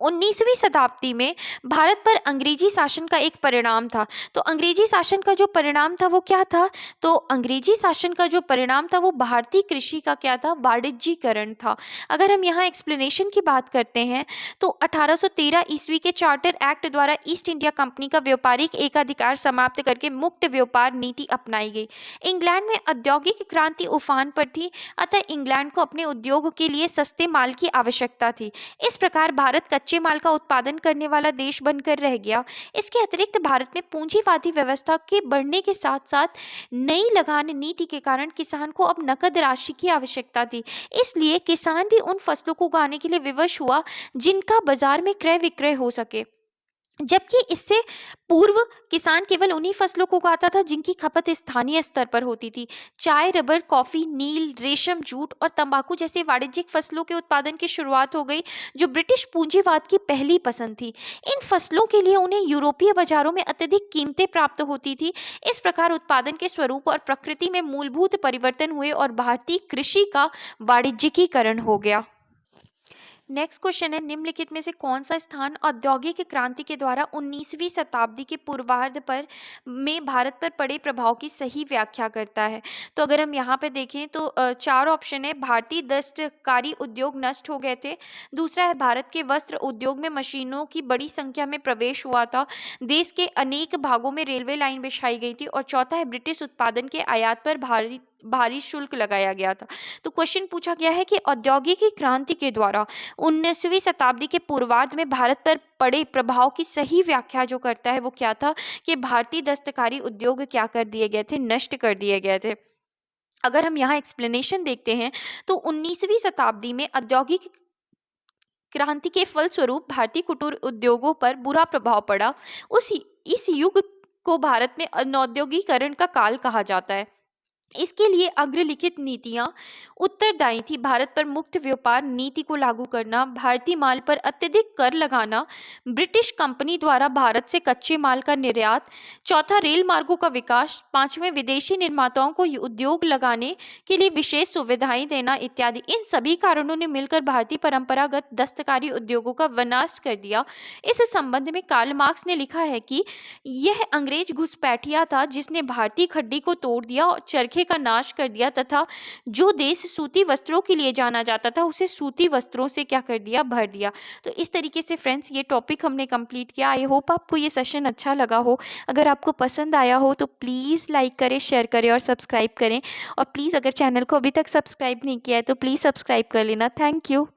19वीं शताब्दी में भारत पर अंग्रेजी शासन का एक परिणाम था। तो अंग्रेजी शासन का जो परिणाम था वो क्या था? तो अंग्रेजी शासन का जो परिणाम था वो भारतीय कृषि का क्या था? वाणिज्यीकरण था। अगर हम यहाँ एक्सप्लेनेशन की बात करते हैं तो 1813 ईस्वी के चार्टर एक्ट द्वारा ईस्ट इंडिया कंपनी का व्यापारिक एकाधिकार समाप्त करके मुक्त व्यापार नीति अपनाई गई। इंग्लैंड में औद्योगिक क्रांति उफान पर थी, अतः इंग्लैंड को अपने उद्योग के लिए सस्ते माल की आवश्यकता थी। इस प्रकार भारत कच्चे माल का उत्पादन करने वाला देश बनकर रह गया। इसके अतिरिक्त भारत में पूंजीवादी व्यवस्था के बढ़ने के साथ साथ नई लगान नीति के कारण किसान को अब नकद राशि की आवश्यकता थी। इसलिए किसान भी उन फसलों को उगाने के लिए विवश हुआ जिनका बाजार में क्रय विक्रय हो सके, जबकि इससे पूर्व किसान केवल उन्हीं फसलों को उगाता था जिनकी खपत स्थानीय स्तर पर होती थी। चाय, रबर, कॉफी, नील, रेशम, जूट और तंबाकू जैसे वाणिज्यिक फसलों के उत्पादन की शुरुआत हो गई जो ब्रिटिश पूंजीवाद की पहली पसंद थी। इन फसलों के लिए उन्हें यूरोपीय बाजारों में अत्यधिक कीमतें प्राप्त होती थी। इस प्रकार उत्पादन के स्वरूप और प्रकृति में मूलभूत परिवर्तन हुए और भारतीय कृषि का वाणिज्यिकीकरण हो गया। नेक्स्ट क्वेश्चन है, निम्नलिखित में से कौन सा स्थान औद्योगिक क्रांति के द्वारा 19वीं शताब्दी के पूर्वार्ध पर में भारत पर पड़े प्रभाव की सही व्याख्या करता है? तो अगर हम यहाँ पे देखें तो 4 ऑप्शन है। भारतीय दस्तकारी उद्योग नष्ट हो गए थे। दूसरा है भारत के वस्त्र उद्योग में मशीनों की बड़ी संख्या में प्रवेश हुआ था। देश के अनेक भागों में रेलवे लाइन बिछाई गई थी। और चौथा है ब्रिटिश उत्पादन के आयात पर भारी शुल्क लगाया गया था। तो क्वेश्चन पूछा गया है कि औद्योगिक क्रांति के द्वारा 19वीं शताब्दी के पूर्वार्ध में भारत पर पड़े प्रभाव की सही व्याख्या जो करता है वो क्या था? कि भारतीय दस्तकारी उद्योग क्या कर दिए गए थे? नष्ट कर दिए गए थे। अगर हम यहाँ एक्सप्लेनेशन देखते हैं तो 19वीं शताब्दी में औद्योगिक क्रांति के फलस्वरूप भारतीय कुटीर उद्योगों पर बुरा प्रभाव पड़ा। इस युग को भारत में अनौद्योगिकरण का काल कहा जाता है। इसके लिए अग्रलिखित नीतियां उत्तरदायी थी। भारत पर मुक्त व्यापार नीति को लागू करना, भारतीय माल पर अत्यधिक कर लगाना, ब्रिटिश कंपनी द्वारा भारत से कच्चे माल का निर्यात, चौथा रेल मार्गों का विकास, पांचवें विदेशी निर्माताओं को उद्योग लगाने के लिए विशेष सुविधाएं देना इत्यादि। इन सभी कारणों ने मिलकर भारतीय परंपरागत दस्तकारी उद्योगों का विनाश कर दिया। इस संबंध में कार्ल मार्क्स ने लिखा है कि यह अंग्रेज घुसपैठिया था जिसने भारतीय खड्डी को तोड़ दिया और चरखे का नाश कर दिया तथा जो देश सूती वस्त्रों के लिए जाना जाता था उसे सूती वस्त्रों से क्या कर दिया? भर दिया। तो इस तरीके से फ्रेंड्स ये टॉपिक हमने कंप्लीट किया। आई होप आपको ये सेशन अच्छा लगा हो। अगर आपको पसंद आया हो तो प्लीज़ लाइक करें, शेयर करें और सब्सक्राइब करें। और प्लीज़ अगर चैनल को अभी तक सब्सक्राइब नहीं किया है तो प्लीज़ सब्सक्राइब कर लेना। Thank you.